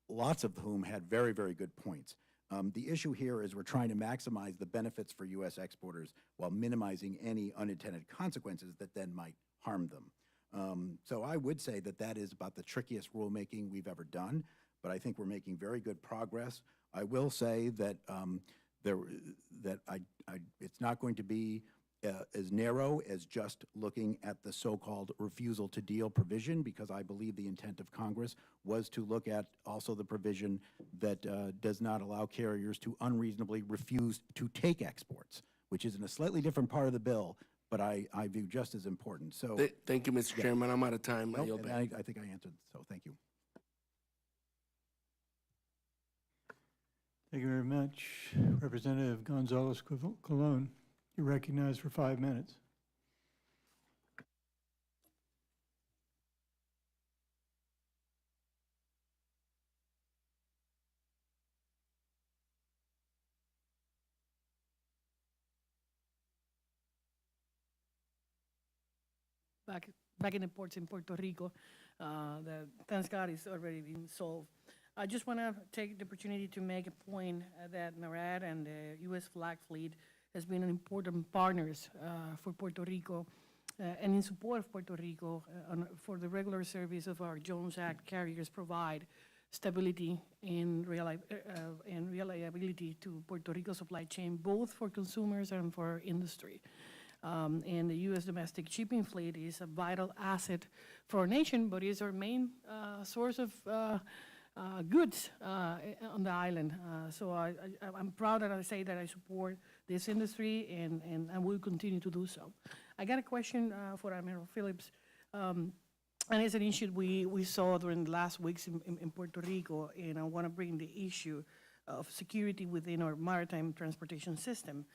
lots of whom had very, very good points. The issue here is we're trying to maximize the benefits for U.S. exporters while minimizing any unintended consequences that then might harm them. So I would say that that is about the trickiest rulemaking we've ever done, but I think we're making very good progress. I will say that it's not going to be as narrow as just looking at the so-called refusal to deal provision, because I believe the intent of Congress was to look at also the provision that does not allow carriers to unreasonably refuse to take exports, which is in a slightly different part of the bill, but I view just as important. So Thank you, Mr. Chairman. I'm out of time. I yield back. I think I answered, so thank you. Thank you very much. Representative Gonzalez Colon, you're recognized for 5 minutes. Back in the ports in Puerto Rico, thanks God it's already been solved. I just want to take the opportunity to make a point that MARAD and the U.S. flag fleet has been an important partners for Puerto Rico and in support of Puerto Rico for the regular service of our Jones Act carriers provide stability and reliability to Puerto Rico supply chain, both for consumers and for industry. And the U.S. domestic shipping fleet is a vital asset for our nation, but is our main source of goods on the island. So I'm proud that I say that I support this industry and I will continue to do so. I got a question for Admiral Phillips. And it's an issue we saw during the last weeks in Puerto Rico, and I want to bring the issue of security within our maritime transportation system.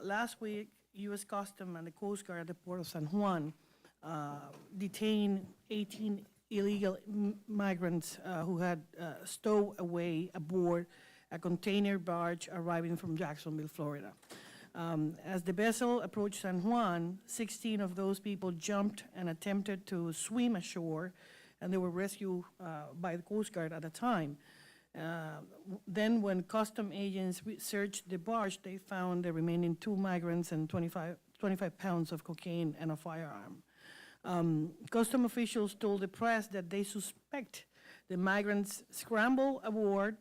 Last week, U.S. Customs and the Coast Guard at the Port of San Juan detained 18 illegal migrants who had stowed away aboard a container barge arriving from Jacksonville, Florida. As the vessel approached San Juan, 16 of those people jumped and attempted to swim ashore, and they were rescued by the Coast Guard at the time. Then when custom agents searched the barge, they found the remaining 2 migrants and 25 pounds of cocaine and a firearm. Custom officials told the press that they suspect the migrants scrambled aboard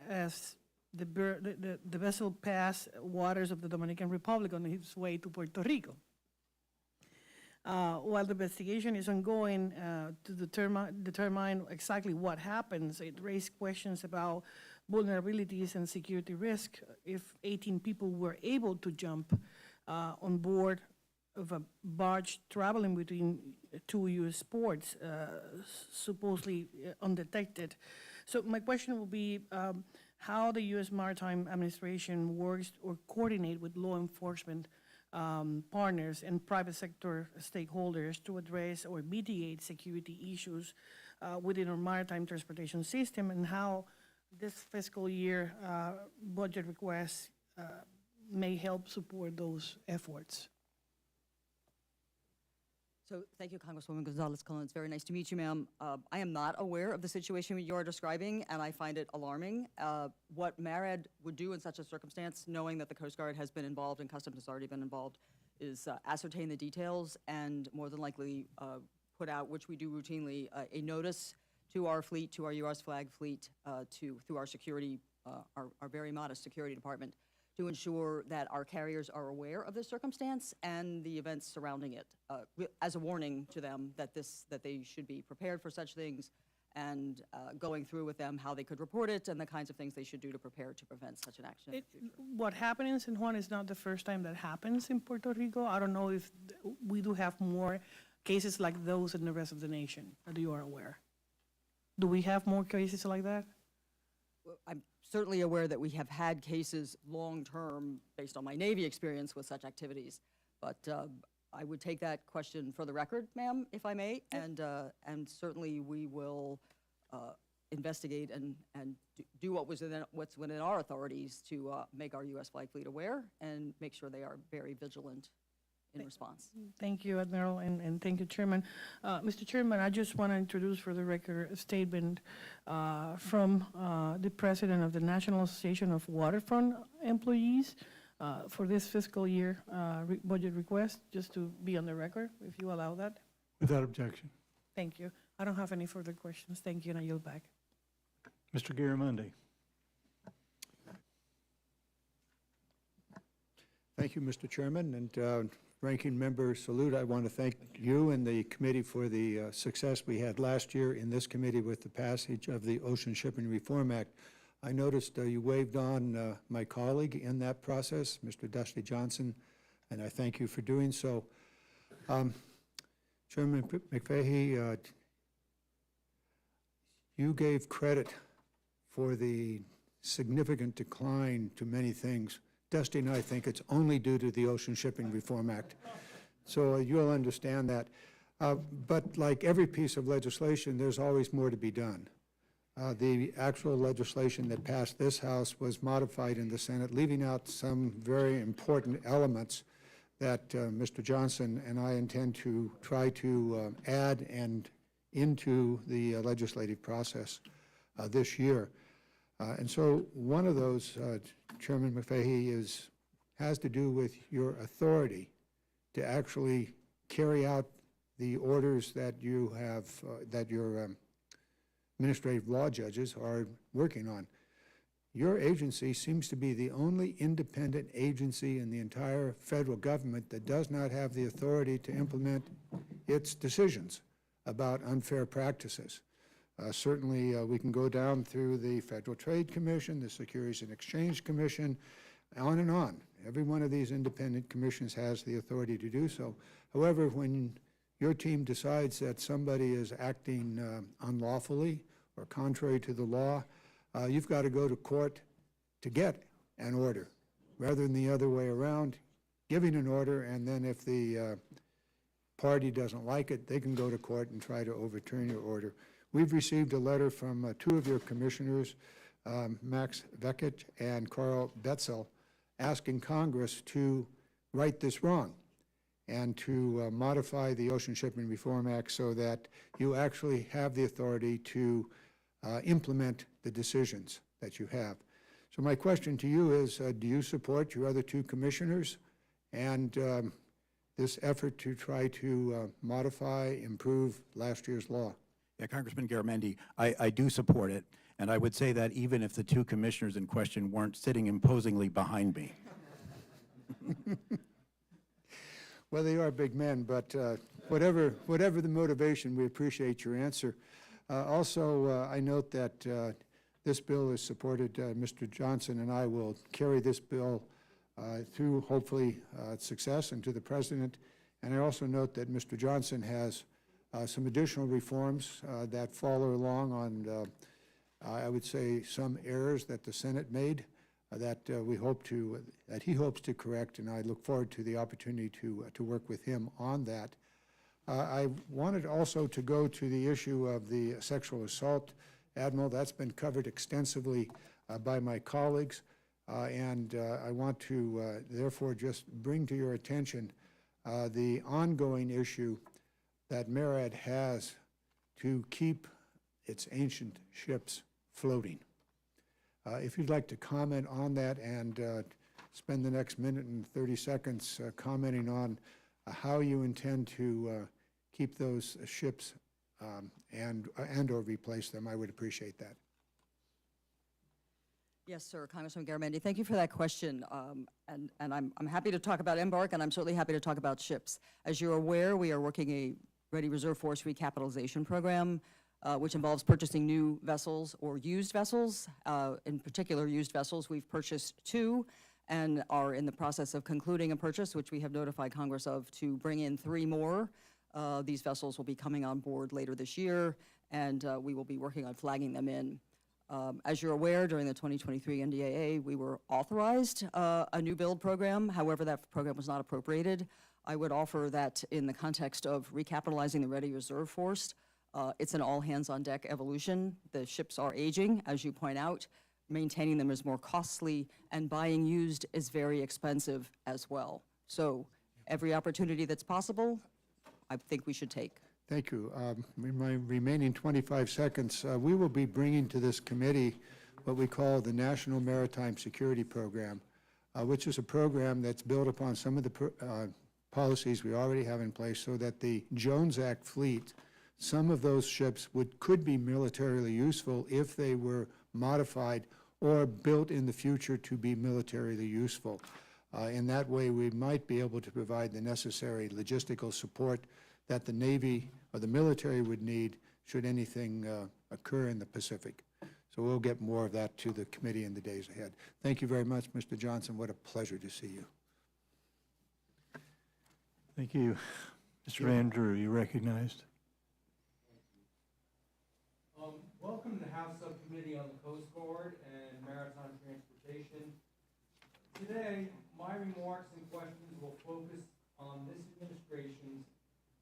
as the vessel passed waters of the Dominican Republic on its way to Puerto Rico. While the investigation is ongoing to determine exactly what happens, it raised questions about vulnerabilities and security risk if 18 people were able to jump on board of a barge traveling between 2 U.S. ports, supposedly undetected. So my question will be how the U.S. Maritime Administration works or coordinate with law enforcement partners and private sector stakeholders to address or mitigate security issues within our maritime transportation system, and how this fiscal year budget requests may help support those efforts. So thank you, Congresswoman Gonzalez-Colon. It's very nice to meet you, ma'am. I am not aware of the situation you are describing, and I find it alarming. What MARAD would do in such a circumstance, knowing that the Coast Guard has been involved and Customs has already been involved, is ascertain the details and more than likely put out, which we do routinely, a notice to our fleet, to our U.S. flag fleet, through our security, our very modest security department, to ensure that our carriers are aware of this circumstance and the events surrounding it, as a warning to them that they should be prepared for such things and going through with them how they could report it and the kinds of things they should do to prepare to prevent such an action in the future. What happened in San Juan is not the first time that happens in Puerto Rico. I don't know if we do have more cases like those in the rest of the nation, that you are aware. Do we have more cases like that? I'm certainly aware that we have had cases long-term, based on my Navy experience with such activities, but I would take that question for the record, ma'am, if I may, and certainly we will investigate and do what's within our authorities to make our U.S. flag fleet aware and make sure they are very vigilant in response. Thank you, Admiral, and thank you, Chairman. Mr. Chairman, I just want to introduce for the record a statement from the President of the National Association of Waterfront Employees for this fiscal year budget request, just to be on the record, if you allow that. Without objection. Thank you. I don't have any further questions. Thank you, and I yield back. Mr. Garamundi. Thank you, Mr. Chairman, and Ranking Member Salute. I want to thank you and the committee for the success we had last year in this committee with the passage of the Ocean Shipping Reform Act. I noticed you waved on my colleague in that process, Mr. Dusty Johnson, and I thank you for doing so. Chairman McFahey, you gave credit for the significant decline to many things. Dusty and I think it's only due to the Ocean Shipping Reform Act. So you'll understand that. But like every piece of legislation, there's always more to be done. The actual legislation that passed this House was modified in the Senate, leaving out some very important elements that Mr. Johnson and I intend to try to add and into the legislative process this year. And so one of those, Chairman McFahey, has to do with your authority to actually carry out the orders that you have, that your administrative law judges are working on. Your agency seems to be the only independent agency in the entire federal government that does not have the authority to implement its decisions about unfair practices. Certainly, we can go down through the Federal Trade Commission, the Securities and Exchange Commission, on and on. Every one of these independent commissions has the authority to do so. However, when your team decides that somebody is acting unlawfully or contrary to the law, you've got to go to court to get an order, rather than the other way around, giving an order, and then if the party doesn't like it, they can go to court and try to overturn your order. We've received a letter from two of your commissioners, Max Vekich and Carl Betzel, asking Congress to right this wrong and to modify the Ocean Shipping Reform Act so that you actually have the authority to implement the decisions that you have. So my question to you is, do you support your other two commissioners and this effort to try to modify, improve last year's law? Yeah, Congressman Garamendi, I do support it, and I would say that even if the two commissioners in question weren't sitting imposingly behind me. Well, they are big men, but whatever the motivation, we appreciate your answer. Also, I note that this bill is supported. Mr. Johnson and I will carry this bill through, hopefully, success and to the President. And I also note that Mr. Johnson has some additional reforms that follow along on, I would say, some errors that the Senate made that he hopes to correct, and I look forward to the opportunity to work with him on that. I wanted also to go to the issue of the sexual assault, Admiral. That's been covered extensively by my colleagues, and I want to therefore just bring to your attention the ongoing issue that MARAD has to keep its ancient ships floating. If you'd like to comment on that and spend the next minute and 30 seconds commenting on how you intend to keep those ships and or replace them, I would appreciate that. Yes, sir, Congressman Garamendi, thank you for that question. And I'm happy to talk about Embark, and I'm certainly happy to talk about ships. As you're aware, we are working a Ready Reserve Force recapitalization program which involves purchasing new vessels or used vessels. In particular, used vessels. We've purchased 2 and are in the process of concluding a purchase, which we have notified Congress of, to bring in 3 more. These vessels will be coming on board later this year, and we will be working on flagging them in. As you're aware, during the 2023 NDAA, we were authorized a new build program. However, that program was not appropriated. I would offer that in the context of recapitalizing the Ready Reserve Force, it's an all-hands-on-deck evolution. The ships are aging, as you point out. Maintaining them is more costly, and buying used is very expensive as well. So every opportunity that's possible, I think we should take. Thank you. In my remaining 25 seconds, we will be bringing to this committee what we call the National Maritime Security Program, which is a program that's built upon some of the policies we already have in place, so that the Jones Act fleet, some of those ships could be militarily useful if they were modified or built in the future to be militarily useful. In that way, we might be able to provide the necessary logistical support that the Navy or the military would need should anything occur in the Pacific. So we'll get more of that to the committee in the days ahead. Thank you very much, Mr. Johnson. What a pleasure to see you. Thank you. Mr. Andrew, you recognized. Welcome to the House Subcommittee on the Coast Guard and Maritime Transportation. Today, my remarks and questions will focus on this administration's,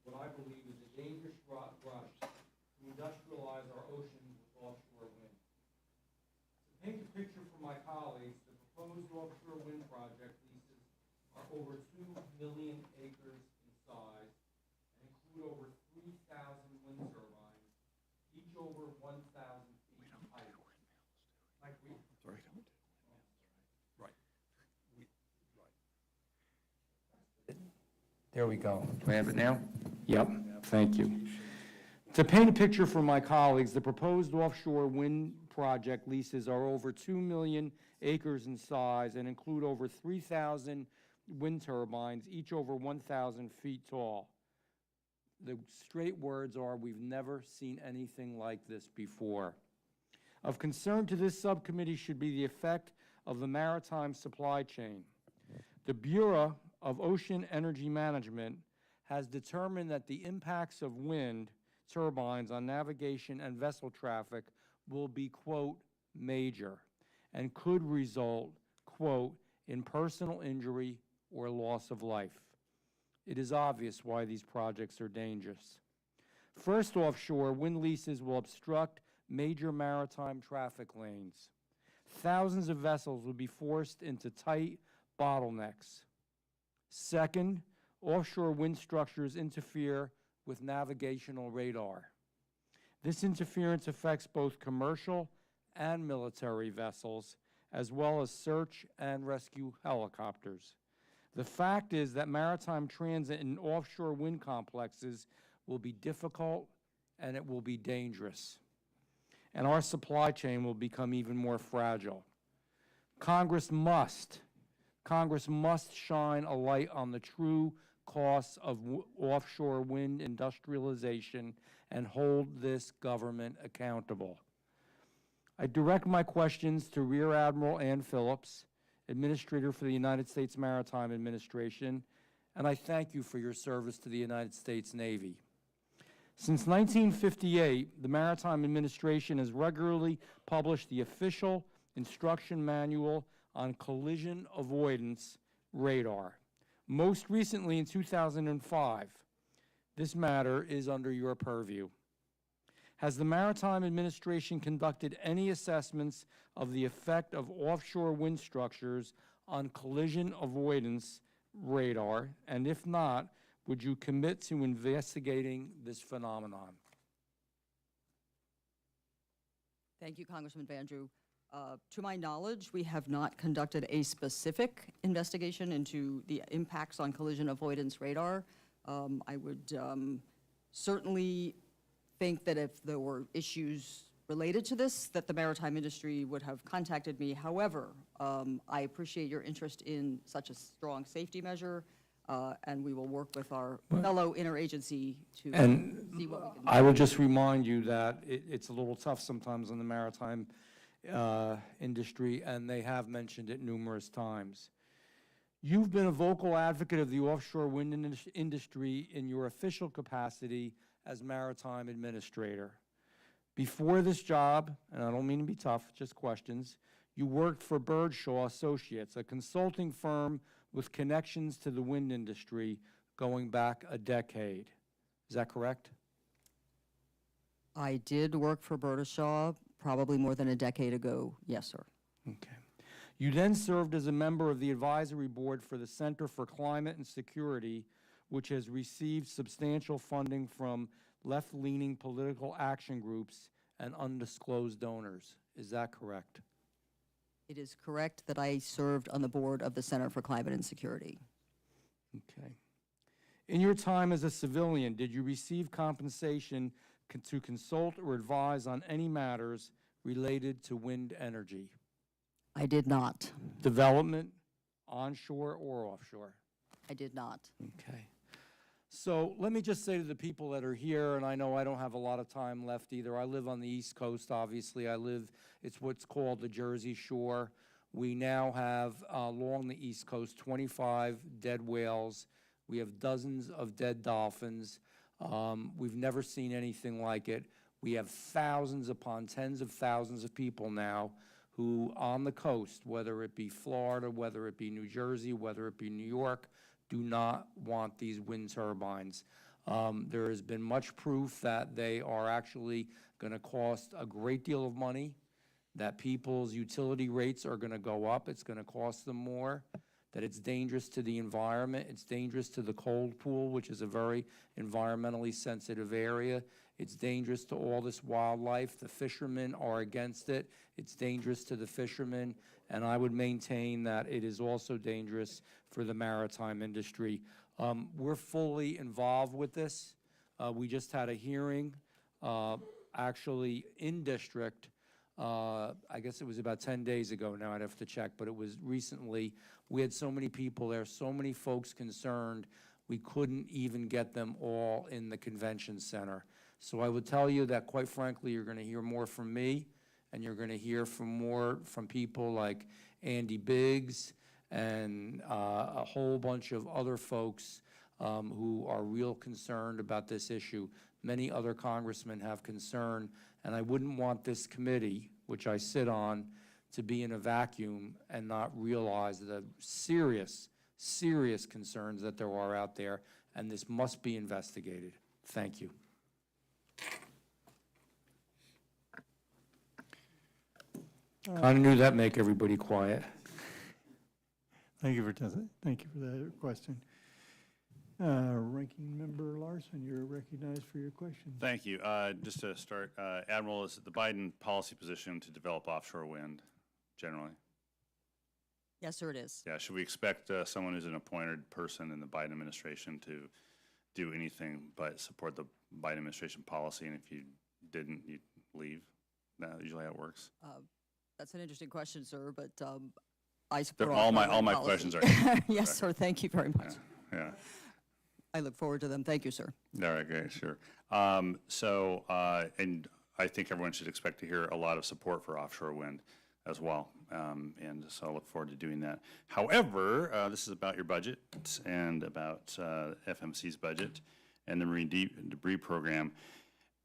what I believe is a dangerous rush to industrialize our oceans with offshore wind. To paint a picture for my colleagues, the proposed offshore wind project leases are over 2 million acres in size and include over 3,000 wind turbines, each over 1,000 feet height. There we go. Do I have it now? Yep, thank you. To paint a picture for my colleagues, the proposed offshore wind project leases are over 2 million acres in size and include over 3,000 wind turbines, each over 1,000 feet tall. The straight words are, we've never seen anything like this before. Of concern to this subcommittee should be the effect of the maritime supply chain. The Bureau of Ocean Energy Management has determined that the impacts of wind turbines on navigation and vessel traffic will be, quote, major, and could result, quote, in personal injury or loss of life. It is obvious why these projects are dangerous. First, offshore, wind leases will obstruct major maritime traffic lanes. Thousands of vessels will be forced into tight bottlenecks. Second, offshore wind structures interfere with navigational radar. This interference affects both commercial and military vessels, as well as search and rescue helicopters. The fact is that maritime transit in offshore wind complexes will be difficult and it will be dangerous. And our supply chain will become even more fragile. Congress must shine a light on the true costs of offshore wind industrialization and hold this government accountable. I direct my questions to Rear Admiral Ann Phillips, Administrator for the United States Maritime Administration, and I thank you for your service to the United States Navy. Since 1958, the Maritime Administration has regularly published the official instruction manual on collision avoidance radar. Most recently in 2005, this matter is under your purview. Has the Maritime Administration conducted any assessments of the effect of offshore wind structures on collision avoidance radar? And if not, would you commit to investigating this phenomenon? Thank you, Congressman Bandrew. To my knowledge, we have not conducted a specific investigation into the impacts on collision avoidance radar. I would certainly think that if there were issues related to this, that the maritime industry would have contacted me. However, I appreciate your interest in such a strong safety measure. and we will work with our fellow interagency to And see what we can do. I will just remind you that it's a little tough sometimes in the maritime industry, and they have mentioned it numerous times. You've been a vocal advocate of the offshore wind industry in your official capacity as maritime administrator. Before this job, and I don't mean to be tough, just questions, you worked for Birdshaw Associates, a consulting firm with connections to the wind industry going back a decade. Is that correct? I did work for Birdshaw probably more than a decade ago. Yes, sir. Okay. You then served as a member of the advisory board for the Center for Climate and Security, which has received substantial funding from left-leaning political action groups and undisclosed donors. Is that correct? It is correct that I served on the board of the Center for Climate and Security. Okay. In your time as a civilian, did you receive compensation to consult or advise on any matters related to wind energy? I did not. Development, onshore or offshore? I did not. Okay. So let me just say to the people that are here, and I know I don't have a lot of time left either. I live on the East Coast, obviously. It's what's called the Jersey Shore. We now have along the East Coast 25 dead whales. We have dozens of dead dolphins. We've never seen anything like it. We have thousands upon tens of thousands of people now who on the coast, whether it be Florida, whether it be New Jersey, whether it be New York, do not want these wind turbines. There has been much proof that they are actually going to cost a great deal of money, that people's utility rates are going to go up, it's going to cost them more, that it's dangerous to the environment, it's dangerous to the cold pool, which is a very environmentally sensitive area. It's dangerous to all this wildlife. The fishermen are against it. It's dangerous to the fishermen, and I would maintain that it is also dangerous for the maritime industry. We're fully involved with this. We just had a hearing, actually in district. I guess it was about 10 days ago now, I'd have to check, but it was recently. We had so many people there, so many folks concerned, we couldn't even get them all in the convention center. So I would tell you that, quite frankly, you're going to hear more from me, and you're going to hear more from people like Andy Biggs and a whole bunch of other folks who are real concerned about this issue. Many other congressmen have concern, and I wouldn't want this committee, which I sit on, to be in a vacuum and not realize the serious, serious concerns that there are out there, and this must be investigated. Thank you. I knew that'd make everybody quiet. Thank you for that question. Ranking Member Larson, you're recognized for your question. Thank you. Just to start, Admiral, is it the Biden policy position to develop offshore wind generally? Yes, sir, it is. Yeah, should we expect someone who's an appointed person in the Biden administration to do anything but support the Biden administration policy, and if you didn't, you'd leave? That's usually how it works. That's an interesting question, sir, but I support All my policy. questions are. Yes, sir, thank you very much. Yeah. I look forward to them. Thank you, sir. All right, great, sure. And I think everyone should expect to hear a lot of support for offshore wind as well. And so I look forward to doing that. However, this is about your budget and about FMC's budget and the marine debris program.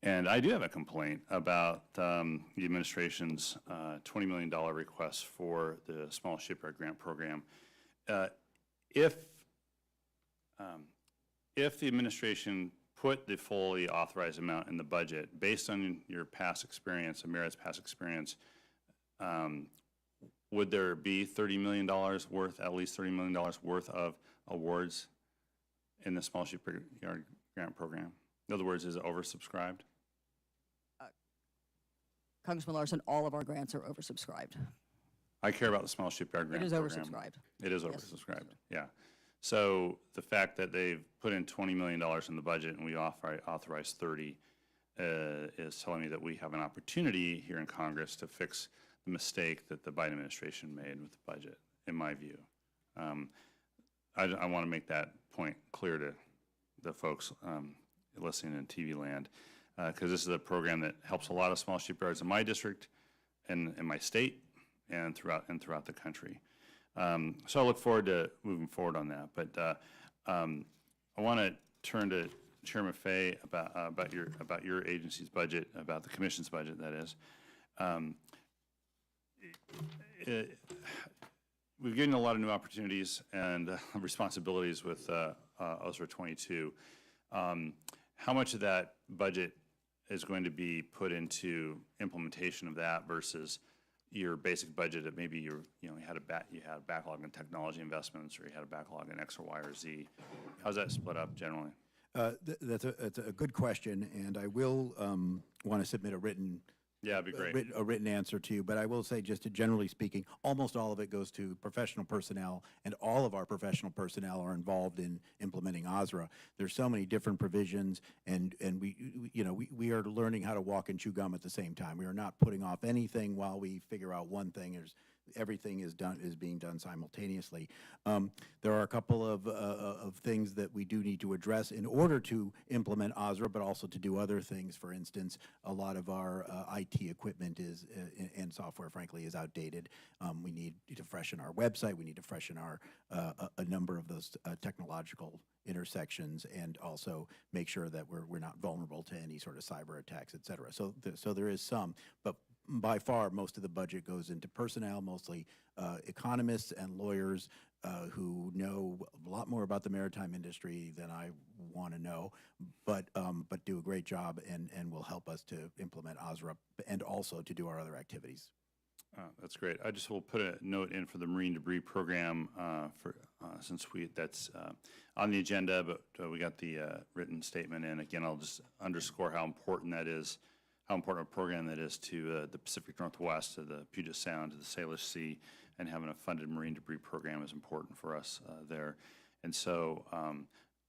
And I do have a complaint about the administration's $20 million request for the small shipyard grant program. If the administration put the fully authorized amount in the budget, based on your past experience, Amerit's past experience, would there be $30 million worth, at least $30 million worth of awards in the small shipyard grant program? In other words, is it oversubscribed? Congressman Larson, all of our grants are oversubscribed. I care about the small shipyard grant program. It is oversubscribed. It is Yes. oversubscribed, yeah. So the fact that they've put in $20 million in the budget and we authorized 30 is telling me that we have an opportunity here in Congress to fix the mistake that the Biden administration made with the budget, in my view. I want to make that point clear to the folks listening in TV land, because this is a program that helps a lot of small shipyards in my district and in my state and throughout the country. So I look forward to moving forward on that. But I want to turn to Chairman Fay about your agency's budget, about the commission's budget, that is. We've given a lot of new opportunities and responsibilities with OSRA 22. How much of that budget is going to be put into implementation of that versus your basic budget that maybe you had a backlog in technology investments, or you had a backlog in X or Y or Z? How's that split up generally? That's a good question, and I will want to submit a written Yeah, it'd be great. a written answer to you, but I will say, just generally speaking, almost all of it goes to professional personnel, and all of our professional personnel are involved in implementing OSRA. There's so many different provisions, and we are learning how to walk and chew gum at the same time. We are not putting off anything while we figure out one thing. Everything is being done simultaneously. There are a couple of things that we do need to address in order to implement OSRA, but also to do other things. For instance, a lot of our IT equipment and software, frankly, is outdated. We need to freshen our website. We need to freshen our a number of those technological intersections, and also make sure that we're not vulnerable to any sort of cyber attacks, et cetera. So there is some, but by far, most of the budget goes into personnel, mostly economists and lawyers who know a lot more about the maritime industry than I want to know, but do a great job and will help us to implement OSRA and also to do our other activities. That's great. I just will put a note in for the marine debris program since that's on the agenda, but we got the written statement in. Again, I'll just underscore how important that is. How important a program that is to the Pacific Northwest, to the Puget Sound, to the Salish Sea, and having a funded marine debris program is important for us there. And so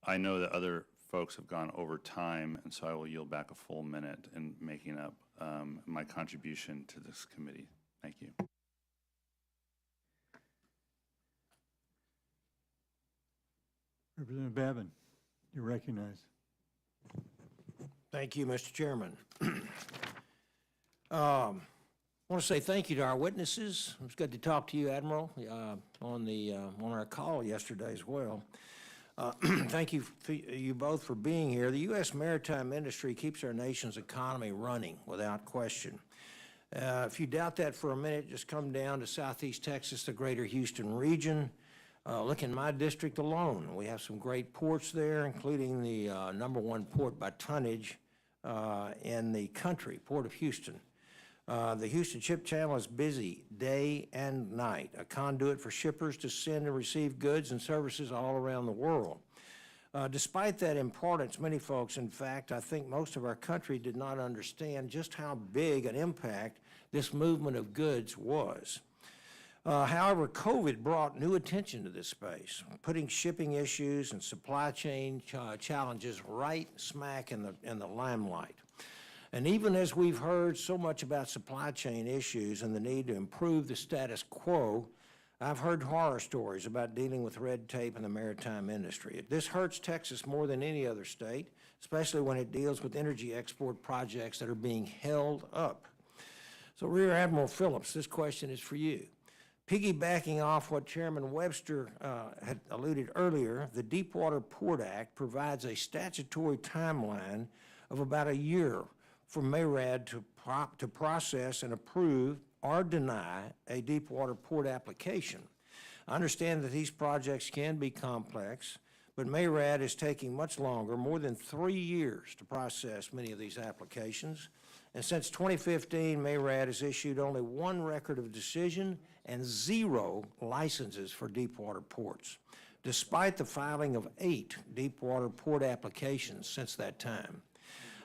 I know that other folks have gone over time, and so I will yield back a full minute in making up my contribution to this committee. Thank you. Representative Babin, you're recognized. Thank you, Mr. Chairman. I want to say thank you to our witnesses. It was good to talk to you, Admiral, on our call yesterday as well. Thank you you both for being here. The U.S. maritime industry keeps our nation's economy running without question. If you doubt that for a minute, just come down to Southeast Texas, the greater Houston region. Look in my district alone. We have some great ports there, including the #1 port by tonnage in the country, Port of Houston. The Houston Ship Channel is busy day and night, a conduit for shippers to send and receive goods and services all around the world. Despite that importance, many folks, in fact, I think most of our country did not understand just how big an impact this movement of goods was. However, COVID brought new attention to this space, putting shipping issues and supply chain challenges right smack in the limelight. And even as we've heard so much about supply chain issues and the need to improve the status quo, I've heard horror stories about dealing with red tape in the maritime industry. This hurts Texas more than any other state, especially when it deals with energy export projects that are being held up. So Rear Admiral Phillips, this question is for you. Piggybacking off what Chairman Webster had alluded earlier, the Deepwater Port Act provides a statutory timeline of about a year for MARAD to process and approve or deny a deepwater port application. I understand that these projects can be complex, but MARAD is taking much longer, more than 3 years, to process many of these applications. And since 2015, MARAD has issued only 1 record of decision and 0 licenses for deepwater ports, despite the filing of 8 deepwater port applications since that time.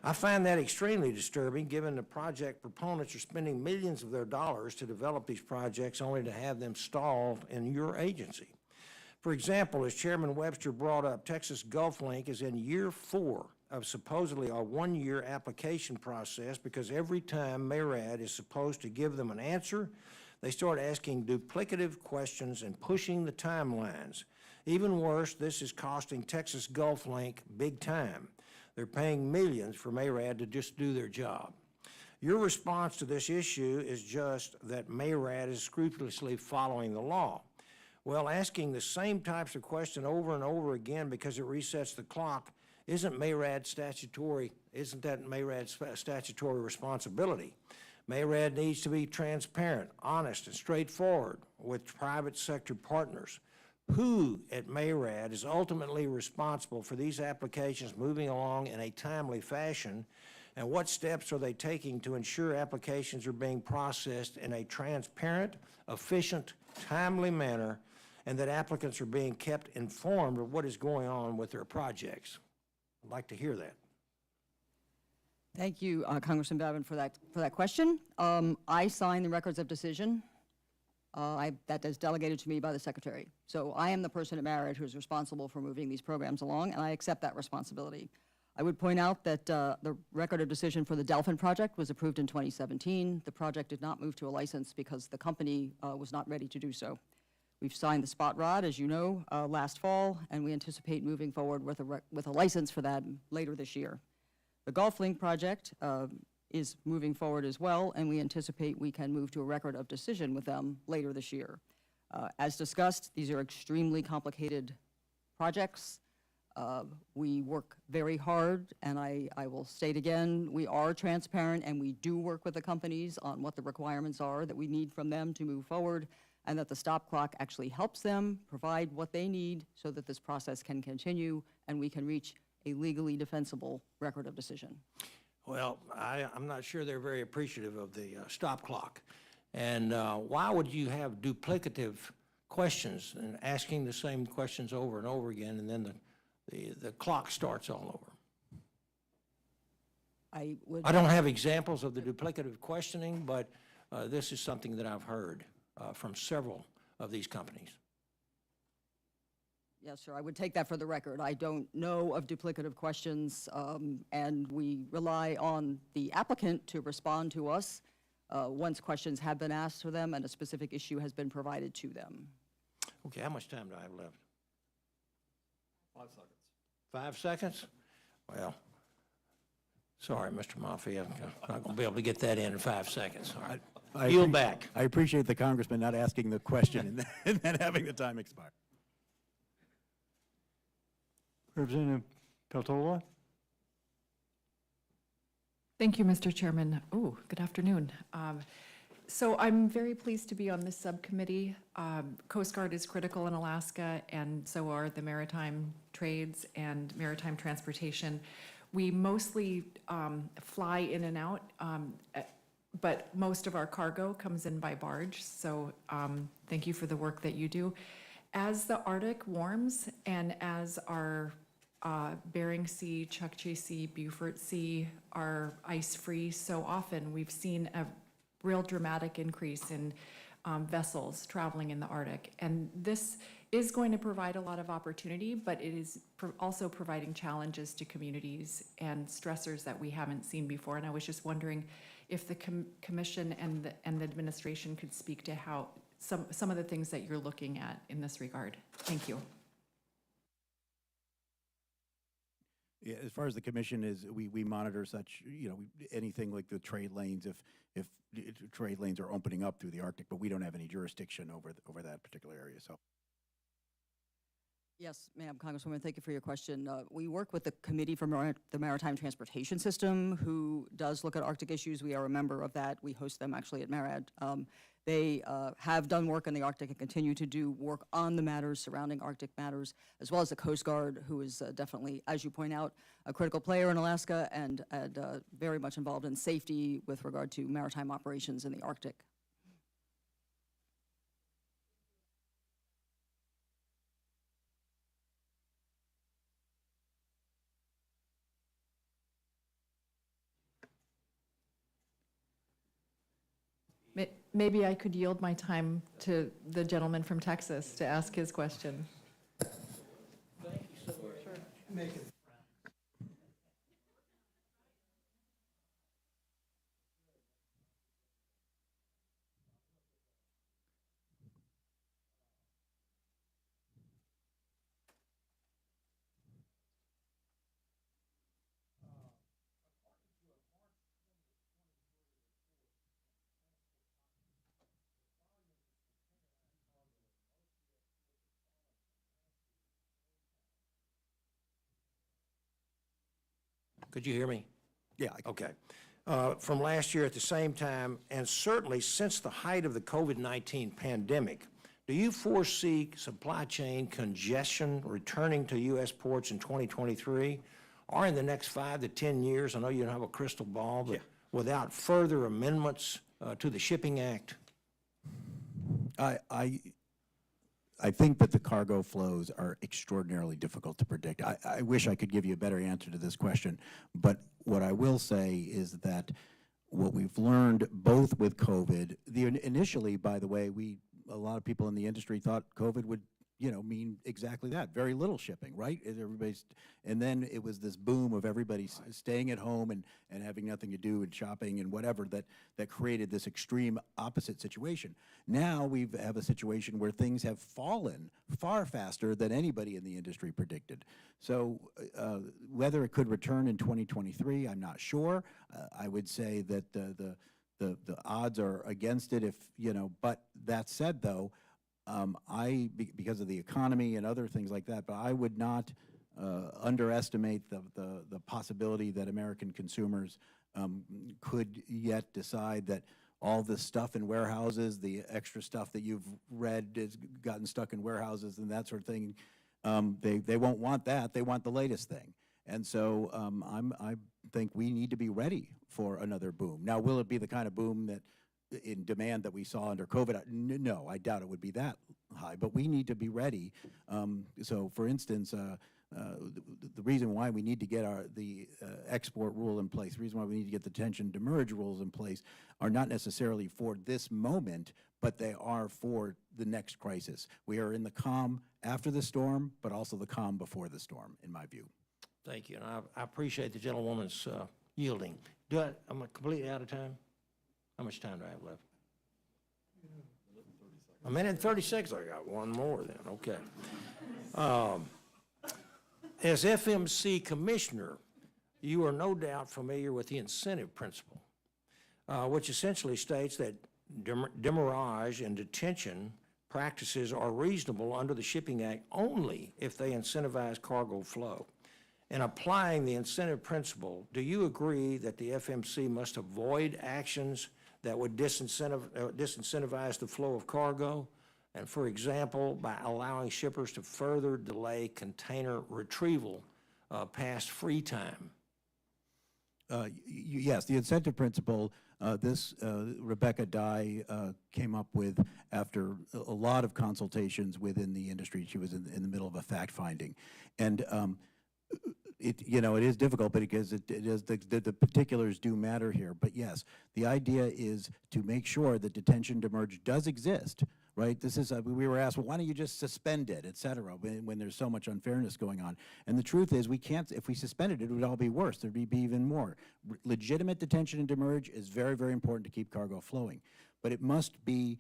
I find that extremely disturbing, given the project proponents are spending millions of their dollars to develop these projects only to have them stalled in your agency. For example, as Chairman Webster brought up, Texas Gulf Link is in year 4 of supposedly a 1-year application process, because every time MARAD is supposed to give them an answer, they start asking duplicative questions and pushing the timelines. Even worse, this is costing Texas Gulf Link big time. They're paying millions for MARAD to just do their job. Your response to this issue is just that MARAD is scrupulously following the law. Well, asking the same types of question over and over again because it resets the clock isn't that MARAD's statutory responsibility. MARAD needs to be transparent, honest, and straightforward with private sector partners. Who at MARAD is ultimately responsible for these applications moving along in a timely fashion, and what steps are they taking to ensure applications are being processed in a transparent, efficient, timely manner, and that applicants are being kept informed of what is going on with their projects? I'd like to hear that. Thank you, Congressman Babin, for that question. I sign the records of decision. That is delegated to me by the Secretary. So I am the person at MARAD who is responsible for moving these programs along, and I accept that responsibility. I would point out that the record of decision for the Delphin project was approved in 2017. The project did not move to a license because the company was not ready to do so. We've signed the spot rod, as you know, last fall, and we anticipate moving forward with a license for that later this year. The Gulf Link project is moving forward as well, and we anticipate we can move to a record of decision with them later this year. As discussed, these are extremely complicated projects. We work very hard, and I will state again, we are transparent, and we do work with the companies on what the requirements are that we need from them to move forward, and that the stop clock actually helps them provide what they need so that this process can continue and we can reach a legally defensible record of decision. Well, I'm not sure they're very appreciative of the stop clock. And why would you have duplicative questions and asking the same questions over and over again, and then the clock starts all over? I don't have examples of the duplicative questioning, but this is something that I've heard from several of these companies. Yes, sir, I would take that for the record. I don't know of duplicative questions, and we rely on the applicant to respond to us once questions have been asked for them and a specific issue has been provided to them. Okay, how much time do I have left? 5 seconds. 5 seconds? Well, sorry, Mr. Maffei, I'm not going to be able to get that in 5 seconds. All right. Yield back. I appreciate the congressman not asking the question and then having the time expire. Representative Peltola? Thank you, Mr. Chairman. Oh, good afternoon. So I'm very pleased to be on this subcommittee. Coast Guard is critical in Alaska, and so are the maritime trades and maritime transportation. We mostly fly in and out, but most of our cargo comes in by barge, so thank you for the work that you do. As the Arctic warms and as our Bering Sea, Chukchi Sea, Beaufort Sea are ice-free so often, we've seen a real dramatic increase in vessels traveling in the Arctic. And this is going to provide a lot of opportunity, but it is also providing challenges to communities and stressors that we haven't seen before. And I was just wondering if the commission and the administration could speak to how some of the things that you're looking at in this regard. Thank you. Yeah, as far as the commission is, we monitor such, anything like the trade lanes, if trade lanes are opening up through the Arctic, but we don't have any jurisdiction over that particular area, so. Yes, ma'am, Congresswoman, thank you for your question. We work with the Committee for the Maritime Transportation System, who does look at Arctic issues. We are a member of that. We host them actually at MARAD. They have done work in the Arctic and continue to do work on the matters surrounding Arctic matters, as well as the Coast Guard, who is definitely, as you point out, a critical player in Alaska and very much involved in safety with regard to maritime operations in the Arctic. Maybe I could yield my time to the gentleman from Texas to ask his question. Could you hear me? Yeah, Okay. From last year at the same time, and certainly since the height of the COVID-19 pandemic, do you foresee supply chain congestion returning to U.S. ports in 2023 or in the next 5 to 10 years? I know you don't have a crystal ball, but without further amendments to the Shipping Act? I think that the cargo flows are extraordinarily difficult to predict. I wish I could give you a better answer to this question, but what I will say is that what we've learned both with COVID, initially, by the way, a lot of people in the industry thought COVID would, mean exactly that, very little shipping, right? And then it was this boom of everybody staying at home and having nothing to do and shopping and whatever that created this extreme opposite situation. Now we have a situation where things have fallen far faster than anybody in the industry predicted. So whether it could return in 2023, I'm not sure. I would say that the odds are against it but that said though, because of the economy and other things like that, but I would not underestimate the possibility that American consumers could yet decide that all this stuff in warehouses, the extra stuff that you've read has gotten stuck in warehouses and that sort of thing, they won't want that. They want the latest thing. And so I think we need to be ready for another boom. Now, will it be the kind of boom that in demand that we saw under COVID? No, I doubt it would be that high, but we need to be ready. So for instance, the reason why we need to get the export rule in place, the reason why we need to get the detention demurrage rules in place are not necessarily for this moment, but they are for the next crisis. We are in the calm after the storm, but also the calm before the storm, in my view. Thank you, and I appreciate the gentlewoman's yielding. Am I completely out of time? How much time do I have left? A minute and 30 seconds. I got one more then, okay. As FMC Commissioner, you are no doubt familiar with the incentive principle, which essentially states that demurrage and detention practices are reasonable under the Shipping Act only if they incentivize cargo flow. In applying the incentive principle, do you agree that the FMC must avoid actions that would disincentivize the flow of cargo? And for example, by allowing shippers to further delay container retrieval past free time? Yes, the incentive principle, Rebecca Dye came up with after a lot of consultations within the industry. She was in the middle of a fact finding. And it is difficult, but because the particulars do matter here. But yes, the idea is to make sure that detention demurrage does exist, right? This is, we were asked, well, why don't you just suspend it, et cetera, when there's so much unfairness going on. And the truth is we can't, if we suspended it, it would all be worse. There'd be even more. Legitimate detention and demurrage is very, very important to keep cargo flowing. But it must be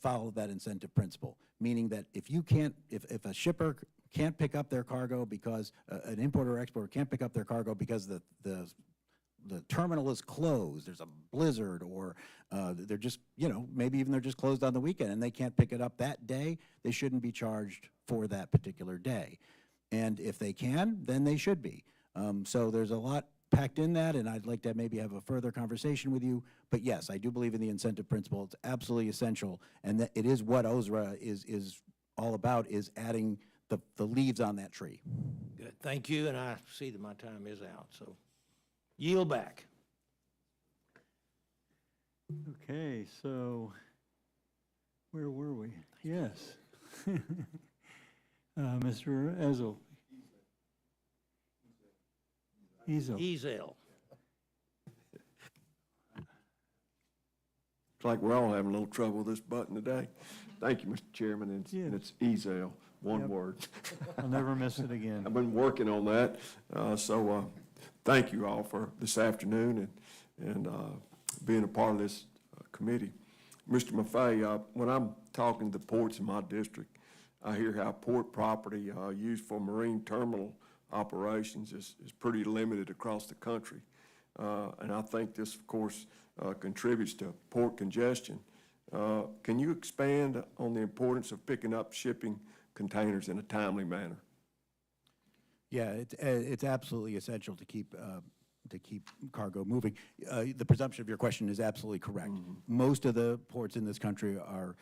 follow that incentive principle, meaning that if you can't, if a shipper can't pick up their cargo because an importer or exporter can't pick up their cargo because the terminal is closed, there's a blizzard, or they're just, maybe even they're just closed on the weekend and they can't pick it up that day, they shouldn't be charged for that particular day. And if they can, then they should be. So there's a lot packed in that, and I'd like to maybe have a further conversation with you. But yes, I do believe in the incentive principle. It's absolutely essential, and that it is what OSRA is all about, is adding the leaves on that tree. Good, thank you, and I see that my time is out, so yield back. Okay, so where were we? Yes. Mr. Ezel. Ezel. It's like we're all having a little trouble with this button today. Thank you, Mr. Chairman, and it's Ezel, one word. I'll never miss it again. I've been working on that, so thank you all for this afternoon and being a part of this committee. Mr. Maffei, when I'm talking to the ports in my district, I hear how port property used for marine terminal operations is pretty limited across the country. And I think this, of course, contributes to port congestion. Can you expand on the importance of picking up shipping containers in a timely manner? Yeah, it's absolutely essential to keep cargo moving. The presumption of your question is absolutely correct. Most of the ports in this country are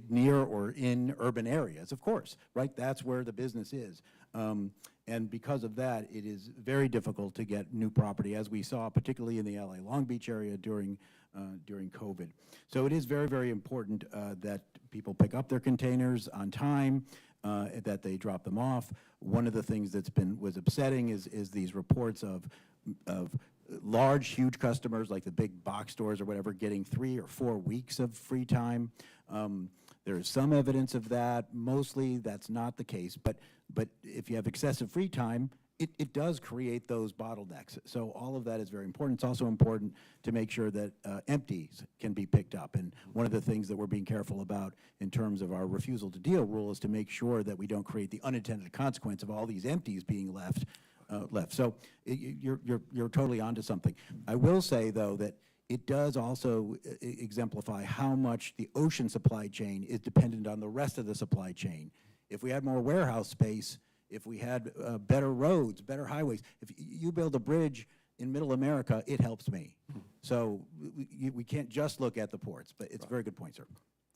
near or in urban areas, of course, right? That's where the business is. And because of that, it is very difficult to get new property, as we saw, particularly in the LA Long Beach area during COVID. So it is very, very important that people pick up their containers on time, that they drop them off. One of the things was upsetting is these reports of large, huge customers like the big box stores or whatever getting 3 or 4 weeks of free time. There is some evidence of that. Mostly that's not the case, but if you have excessive free time, it does create those bottlenecks. So all of that is very important. It's also important to make sure that empties can be picked up. And one of the things that we're being careful about in terms of our refusal to deal rule is to make sure that we don't create the unintended consequence of all these empties being left. So you're totally onto something. I will say, though, that it does also exemplify how much the ocean supply chain is dependent on the rest of the supply chain. If we had more warehouse space, if we had better roads, better highways, if you build a bridge in middle America, it helps me. So we can't just look at the ports, but it's a very good point, sir.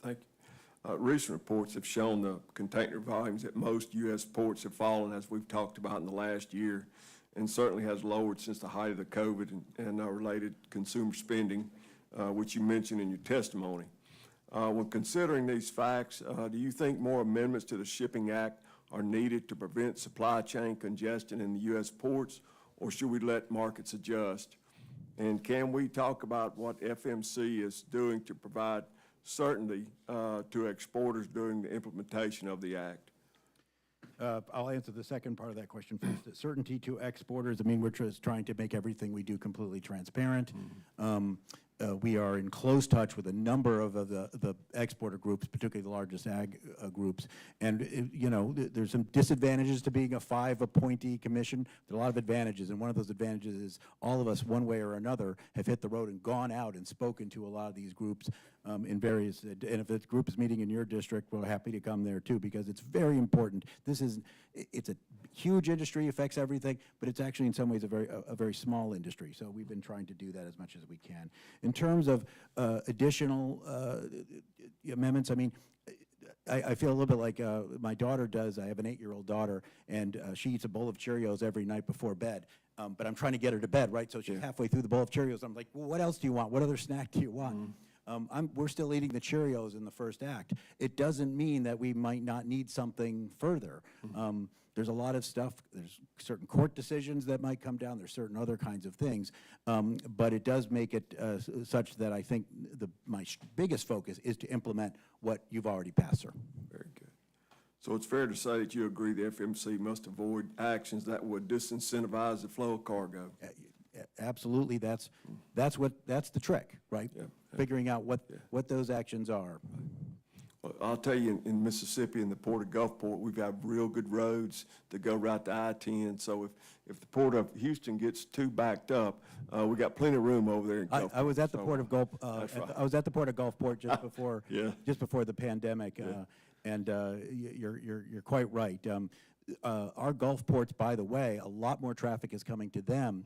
Thank you. Recent reports have shown the container volumes at most U.S. ports have fallen, as we've talked about in the last year, and certainly has lowered since the height of the COVID and related consumer spending, which you mentioned in your testimony. When considering these facts, do you think more amendments to the Shipping Act are needed to prevent supply chain congestion in the U.S. ports, or should we let markets adjust? And can we talk about what FMC is doing to provide certainty to exporters during the implementation of the Act? I'll answer the second part of that question first. The certainty to exporters, I mean, we're just trying to make everything we do completely transparent. We are in close touch with a number of the exporter groups, particularly the largest ag groups. And, you know, there's some disadvantages to being a 5-appointee commission. There are a lot of advantages, and one of those advantages is all of us, one way or another, have hit the road and gone out and spoken to a lot of these groups in various, and if the group is meeting in your district, we're happy to come there too, because it's very important. It's a huge industry, affects everything, but it's actually in some ways a very small industry. So we've been trying to do that as much as we can. In terms of additional amendments, I mean, I feel a little bit like my daughter does. I have an 8-year-old daughter, and she eats a bowl of Cheerios every night before bed. But I'm trying to get her to bed, right? So she's halfway through the bowl of Cheerios. I'm like, well, what else do you want? What other snack do you want? We're still eating the Cheerios in the first act. It doesn't mean that we might not need something further. There's a lot of stuff. There's certain court decisions that might come down. There's certain other kinds of things. But it does make it such that I think my biggest focus is to implement what you've already passed, sir. Very good. So it's fair to say that you agree the FMC must avoid actions that would disincentivize the flow of cargo. Absolutely, that's the trick, right? Yeah. Figuring out what those actions are. Well, I'll tell you, in Mississippi, in the Port of Gulfport, we've got real good roads that go right to I-10. So if the Port of Houston gets too backed up, we got plenty of room over there in Gulfport. I was at the Port of Gulf. That's right. I was at the Port of Gulfport just before just before the pandemic, and you're quite right. Our Gulf ports, by the way, a lot more traffic is coming to them.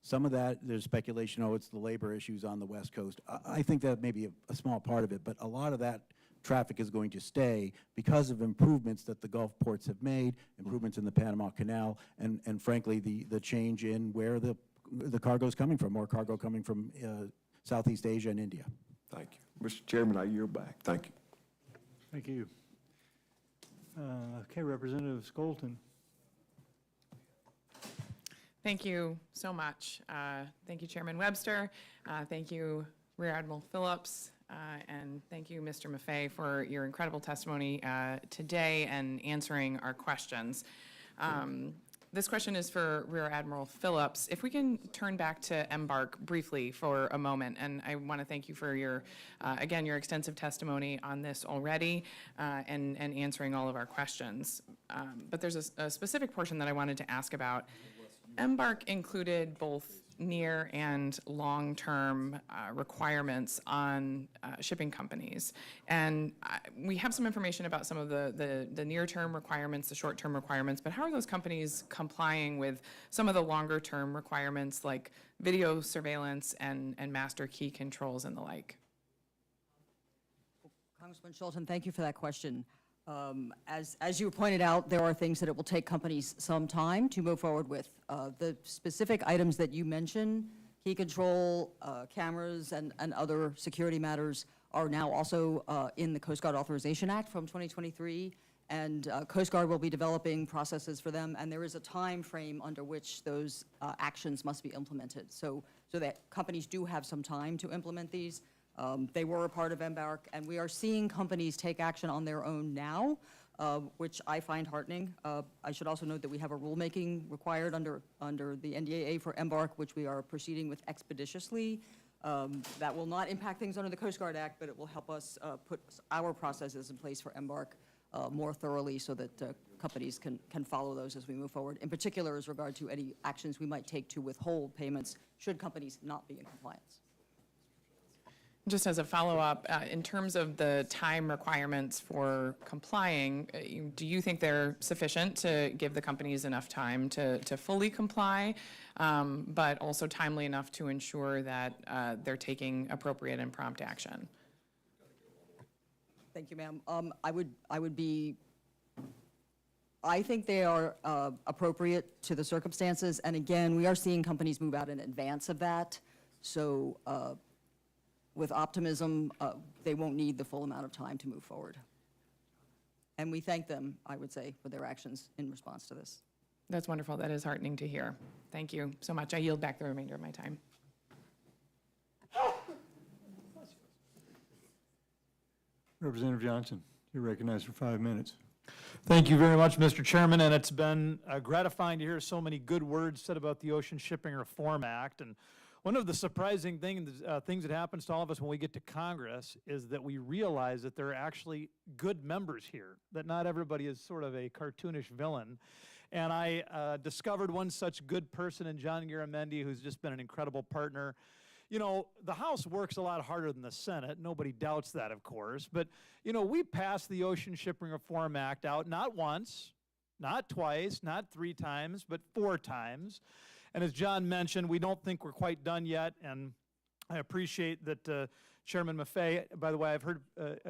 Some of that, there's speculation, it's the labor issues on the West Coast. I think that may be a small part of it, but a lot of that traffic is going to stay because of improvements that the Gulf ports have made, improvements in the Panama Canal, and frankly, the change in where the cargo is coming from, more cargo coming from Southeast Asia and India. Thank you. Mr. Chairman, I yield back. Thank you. Thank you. Okay, Representative Skolton. Thank you so much. Thank you, Chairman Webster. Thank you, Rear Admiral Phillips. And thank you, Mr. Maffei, for your incredible testimony today and answering our questions. This question is for Rear Admiral Phillips. If we can turn back to Embark briefly for a moment, and I want to thank you for your, again, your extensive testimony on this already and answering all of our questions. But there's a specific portion that I wanted to ask about. Embark included both near and long-term requirements on shipping companies. And we have some information about some of the near-term requirements, the short-term requirements, but how are those companies complying with some of the longer-term requirements like video surveillance and master key controls and the like? Congressman Schulten, thank you for that question. As you pointed out, there are things that it will take companies some time to move forward with. The specific items that you mentioned, key control, cameras, and other security matters are now also in the Coast Guard Authorization Act from 2023, and Coast Guard will be developing processes for them, and there is a time frame under which those actions must be implemented, so that companies do have some time to implement these. They were a part of MBARC, and we are seeing companies take action on their own now, which I find heartening. I should also note that we have a rulemaking required under the NDAA for MBARC, which we are proceeding with expeditiously. That will not impact things under the Coast Guard Act, but it will help us put our processes in place for MBARC more thoroughly so that companies can follow those as we move forward, in particular as regard to any actions we might take to withhold payments should companies not be in compliance. Just as a follow-up, in terms of the time requirements for complying, do you think they're sufficient to give the companies enough time to fully comply, but also timely enough to ensure that they're taking appropriate and prompt action? Thank you, ma'am. I think they are appropriate to the circumstances, and again, we are seeing companies move out in advance of that, so with optimism, they won't need the full amount of time to move forward. And we thank them, I would say, for their actions in response to this. That's wonderful. That is heartening to hear. Thank you so much. I yield back the remainder of my time. Representative Johnson, you're recognized for 5 minutes. Thank you very much, Mr. Chairman, and it's been gratifying to hear so many good words said about the Ocean Shipping Reform Act. And one of the surprising things that happens to all of us when we get to Congress is that we realize that there are actually good members here, that not everybody is sort of a cartoonish villain. And I discovered one such good person in John Garamendi, who's just been an incredible partner. You know, the House works a lot harder than the Senate. Nobody doubts that, of course. But, you know, we passed the Ocean Shipping Reform Act out not once, not twice, not 3 times, but 4 times. And as John mentioned, we don't think we're quite done yet, and I appreciate that Chairman Maffei, by the way, I've heard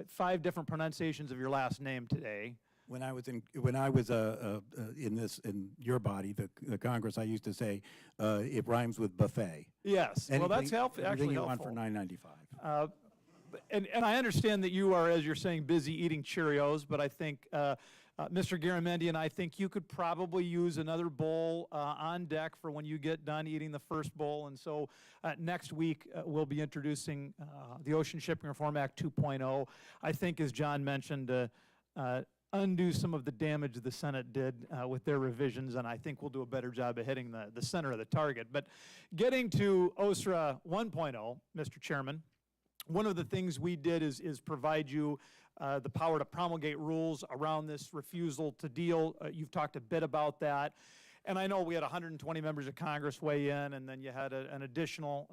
5 different pronunciations of your last name today. When I was in your body, the Congress, I used to say it rhymes with buffet. Yes, well, that's actually Anything you helpful. want for $9.95. And I understand that you are, as you're saying, busy eating Cheerios, but I think Mr. Garamendi and I think you could probably use another bowl on deck for when you get done eating the first bowl. And so next week we'll be introducing the Ocean Shipping Reform Act 2.0. I think, as John mentioned, undo some of the damage the Senate did with their revisions, and I think we'll do a better job of hitting the center of the target. But getting to OSRA 1.0, Mr. Chairman, one of the things we did is provide you the power to promulgate rules around this refusal to deal. You've talked a bit about that. And I know we had 120 members of Congress weigh in, and then you had an additional,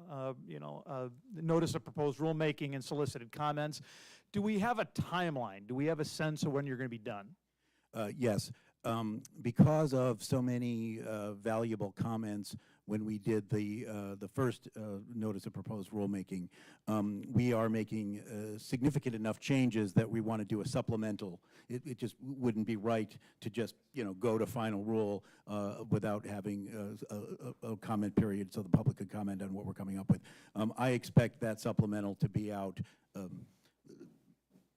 notice of proposed rulemaking and solicited comments. Do we have a timeline? Do we have a sense of when you're going to be done? Yes. Because of so many valuable comments when we did the first notice of proposed rulemaking, we are making significant enough changes that we want to do a supplemental. It just wouldn't be right to just go to final rule without having a comment period so the public could comment on what we're coming up with. I expect that supplemental to be out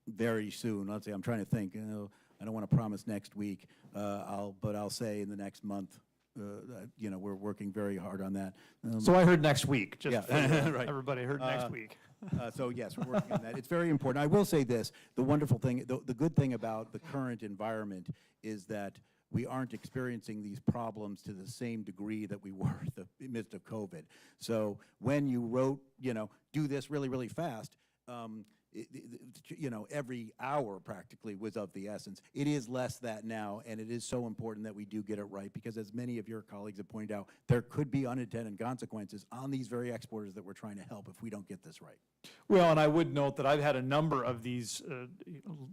very soon. Let's say, I'm trying to think. I don't want to promise next week, but I'll say in the next month. We're working very hard on that. So I heard next week. Just yeah, right. Everybody heard next week. So yes, we're working on that. It's very important. I will say this: the wonderful thing, the good thing about the current environment is that we aren't experiencing these problems to the same degree that we were in the midst of COVID. So when you wrote, do this really, really fast. every hour practically was of the essence. It is less that now, and it is so important that we do get it right, because as many of your colleagues have pointed out, there could be unintended consequences on these very exporters that we're trying to help if we don't get this right. Well, and I would note that I've had a number of these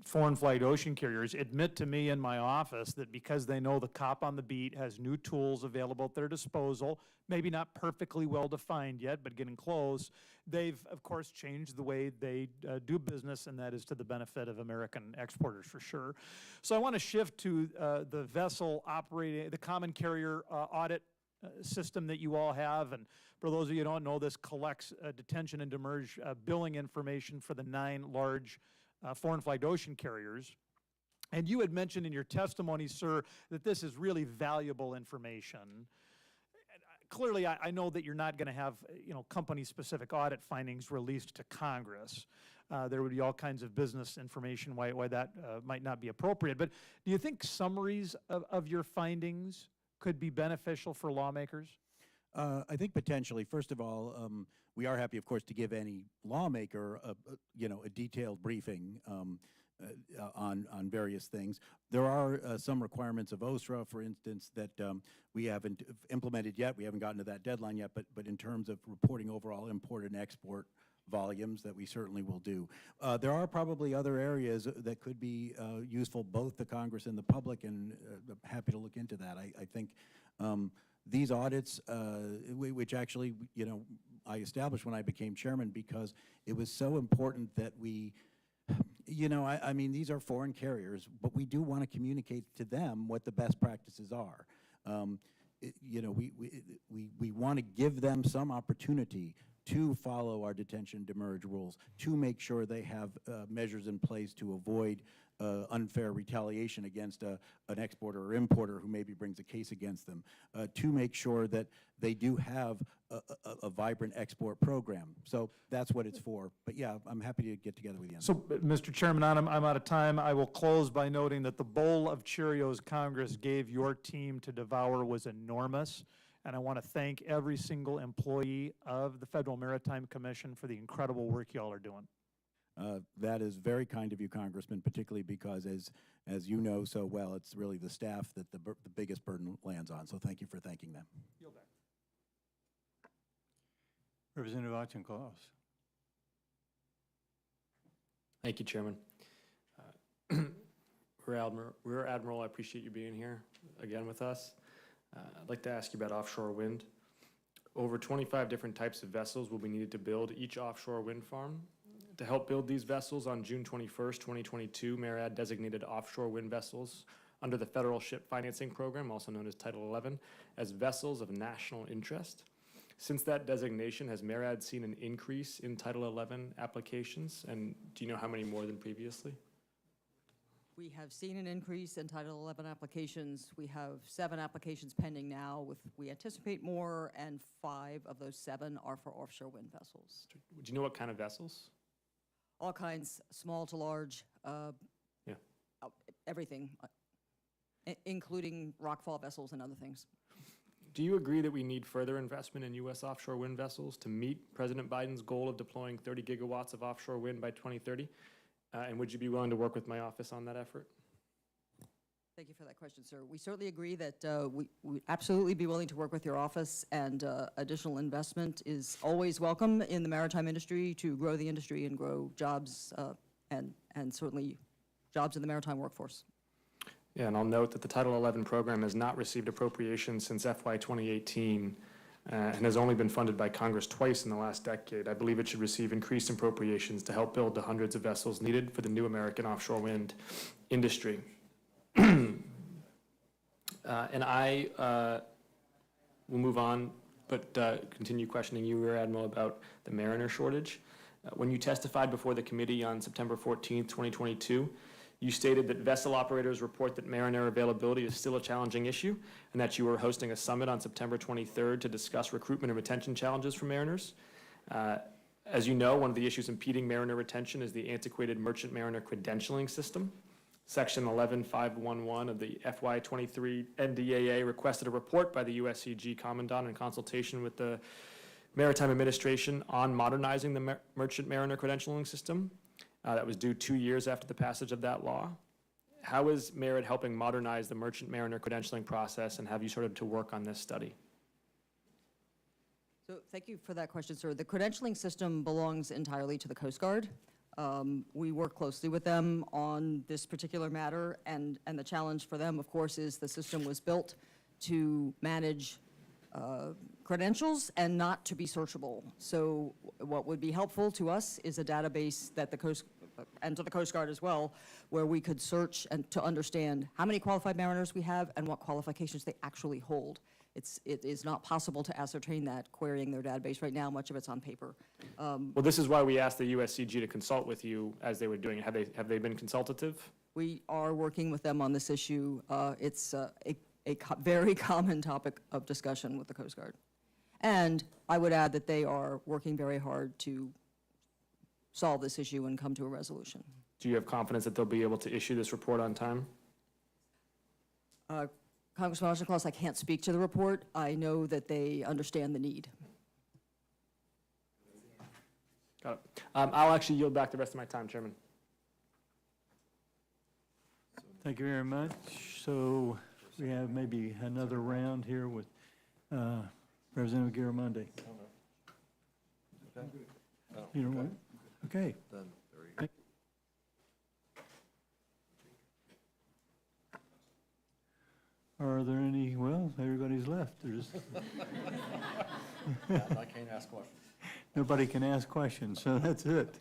foreign flagged ocean carriers admit to me in my office that because they know the cop on the beat has new tools available at their disposal, maybe not perfectly well defined yet, but getting close, they've, of course, changed the way they do business, and that is to the benefit of American exporters for sure. So I want to shift to the vessel operating, the common carrier audit system that you all have. And for those of you who don't know, this collects detention and demurrage billing information for the 9 large foreign flagged ocean carriers. And you had mentioned in your testimony, sir, that this is really valuable information. Clearly, I know that you're not going to have, company-specific audit findings released to Congress. There would be all kinds of business information why that might not be appropriate. But do you think summaries of your findings could be beneficial for lawmakers? I think potentially. First of all, we are happy, of course, to give any lawmaker a detailed briefing on various things. There are some requirements of OSRA, for instance, that we haven't implemented yet. We haven't gotten to that deadline yet, but in terms of reporting overall import and export volumes, that we certainly will do. There are probably other areas that could be useful both to Congress and the public, and I'm happy to look into that. I think these audits, which actually, I established when I became chairman, because it was so important that we, I mean, these are foreign carriers, but we do want to communicate to them what the best practices are. We want to give them some opportunity to follow our detention demurrage rules, to make sure they have measures in place to avoid unfair retaliation against an exporter or importer who maybe brings a case against them, to make sure that they do have a vibrant export program. So that's what it's for. But yeah, I'm happy to get together with you. So, Mr. Chairman, I'm out of time. I will close by noting that the bowl of Cheerios Congress gave your team to devour was enormous. And I want to thank every single employee of the Federal Maritime Commission for the incredible work y'all are doing. That is very kind of you, Congressman, particularly because, as you know so well, it's really the staff that the biggest burden lands on. So thank you for thanking them. Yield back. Representative Auchincloss. Thank you, Chairman. Rear Admiral, I appreciate you being here again with us. I'd like to ask you about offshore wind. Over 25 different types of vessels will be needed to build each offshore wind farm. To help build these vessels, on June 21st, 2022, MARAD designated offshore wind vessels under the Federal Ship Financing Program, also known as Title 11, as vessels of national interest. Since that designation, has MARAD seen an increase in Title 11 applications? And do you know how many more than previously? We have seen an increase in Title 11 applications. We have 7 applications pending now. We anticipate more, and 5 of those 7 are for offshore wind vessels. Do you know what kind of vessels? All kinds, small to large, everything, including rockfall vessels and other things. Do you agree that we need further investment in U.S. offshore wind vessels to meet President Biden's goal of deploying 30 gigawatts of offshore wind by 2030? And would you be willing to work with my office on that effort? Thank you for that question, sir. We certainly agree that we would absolutely be willing to work with your office, and additional investment is always welcome in the maritime industry to grow the industry and grow jobs and certainly jobs in the maritime workforce. Yeah, and I'll note that the Title 11 program has not received appropriations since FY 2018 and has only been funded by Congress twice in the last decade. I believe it should receive increased appropriations to help build the hundreds of vessels needed for the new American offshore wind industry. And I will move on, but continue questioning you, Rear Admiral, about the mariner shortage. When you testified before the committee on September 14th, 2022, you stated that vessel operators report that mariner availability is still a challenging issue, and that you were hosting a summit on September 23rd to discuss recruitment and retention challenges for mariners. As you know, one of the issues impeding mariner retention is the antiquated merchant mariner credentialing system. Section 11511 of the FY23 NDAA requested a report by the USCG Commandant in consultation with the Maritime Administration on modernizing the merchant mariner credentialing system. that was due 2 years after the passage of that law. How is Merit helping modernize the merchant mariner credentialing process, and have you started to work on this study? So thank you for that question, sir. The credentialing system belongs entirely to the Coast Guard. We work closely with them on this particular matter, and the challenge for them, of course, is the system was built to manage credentials and not to be searchable. So what would be helpful to us is a database that and to the Coast Guard as well, where we could search and to understand how many qualified mariners we have and what qualifications they actually hold. It is not possible to ascertain that querying their database right now. Much of it's on paper. Well, this is why we asked the USCG to consult with you as they were doing it. Have they been consultative? We are working with them on this issue. It's a very common topic of discussion with the Coast Guard. And I would add that they are working very hard to solve this issue and come to a resolution. Do you have confidence that they'll be able to issue this report on time? Congressman Auchincloss, I can't speak to the report. I know that they understand the need. Got it. I'll actually yield back the rest of my time, Chairman. Thank you very much. So we have maybe another round here with Representative Garamendi. You don't want? Okay. Done. There you go. Are there any, well, everybody's left. There's, I can't ask questions. nobody can ask questions, so that's it.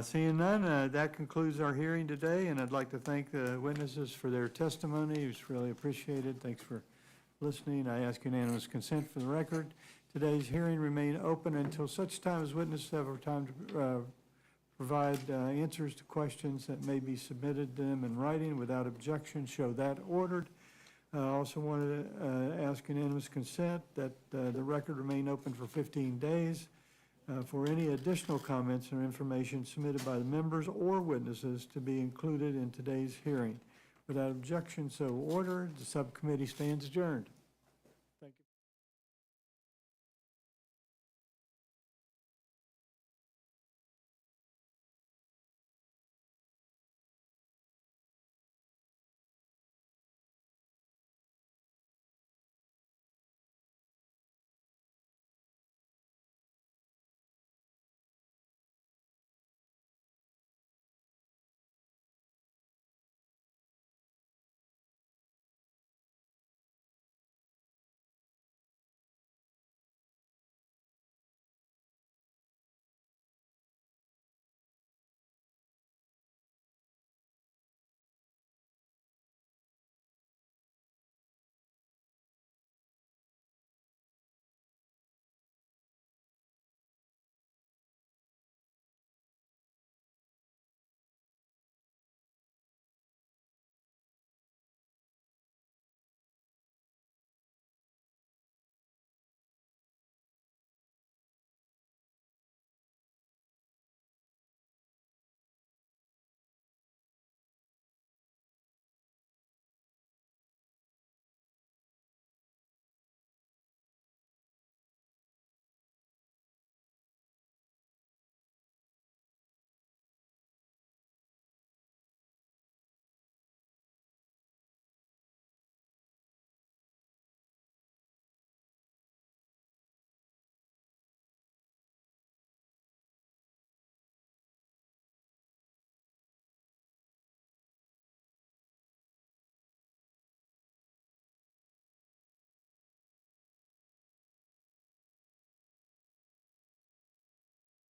Seeing none, that concludes our hearing today, and I'd like to thank the witnesses for their testimony. It was really appreciated. Thanks for listening. I ask unanimous consent for the record. Today's hearing remain open until such time as witnesses have time to provide answers to questions that may be submitted to them in writing without objection. Show that ordered. I also wanted to ask unanimous consent that the record remain open for 15 days for any additional comments or information submitted by the members or witnesses to be included in today's hearing. Without objection, so ordered. The subcommittee stands adjourned.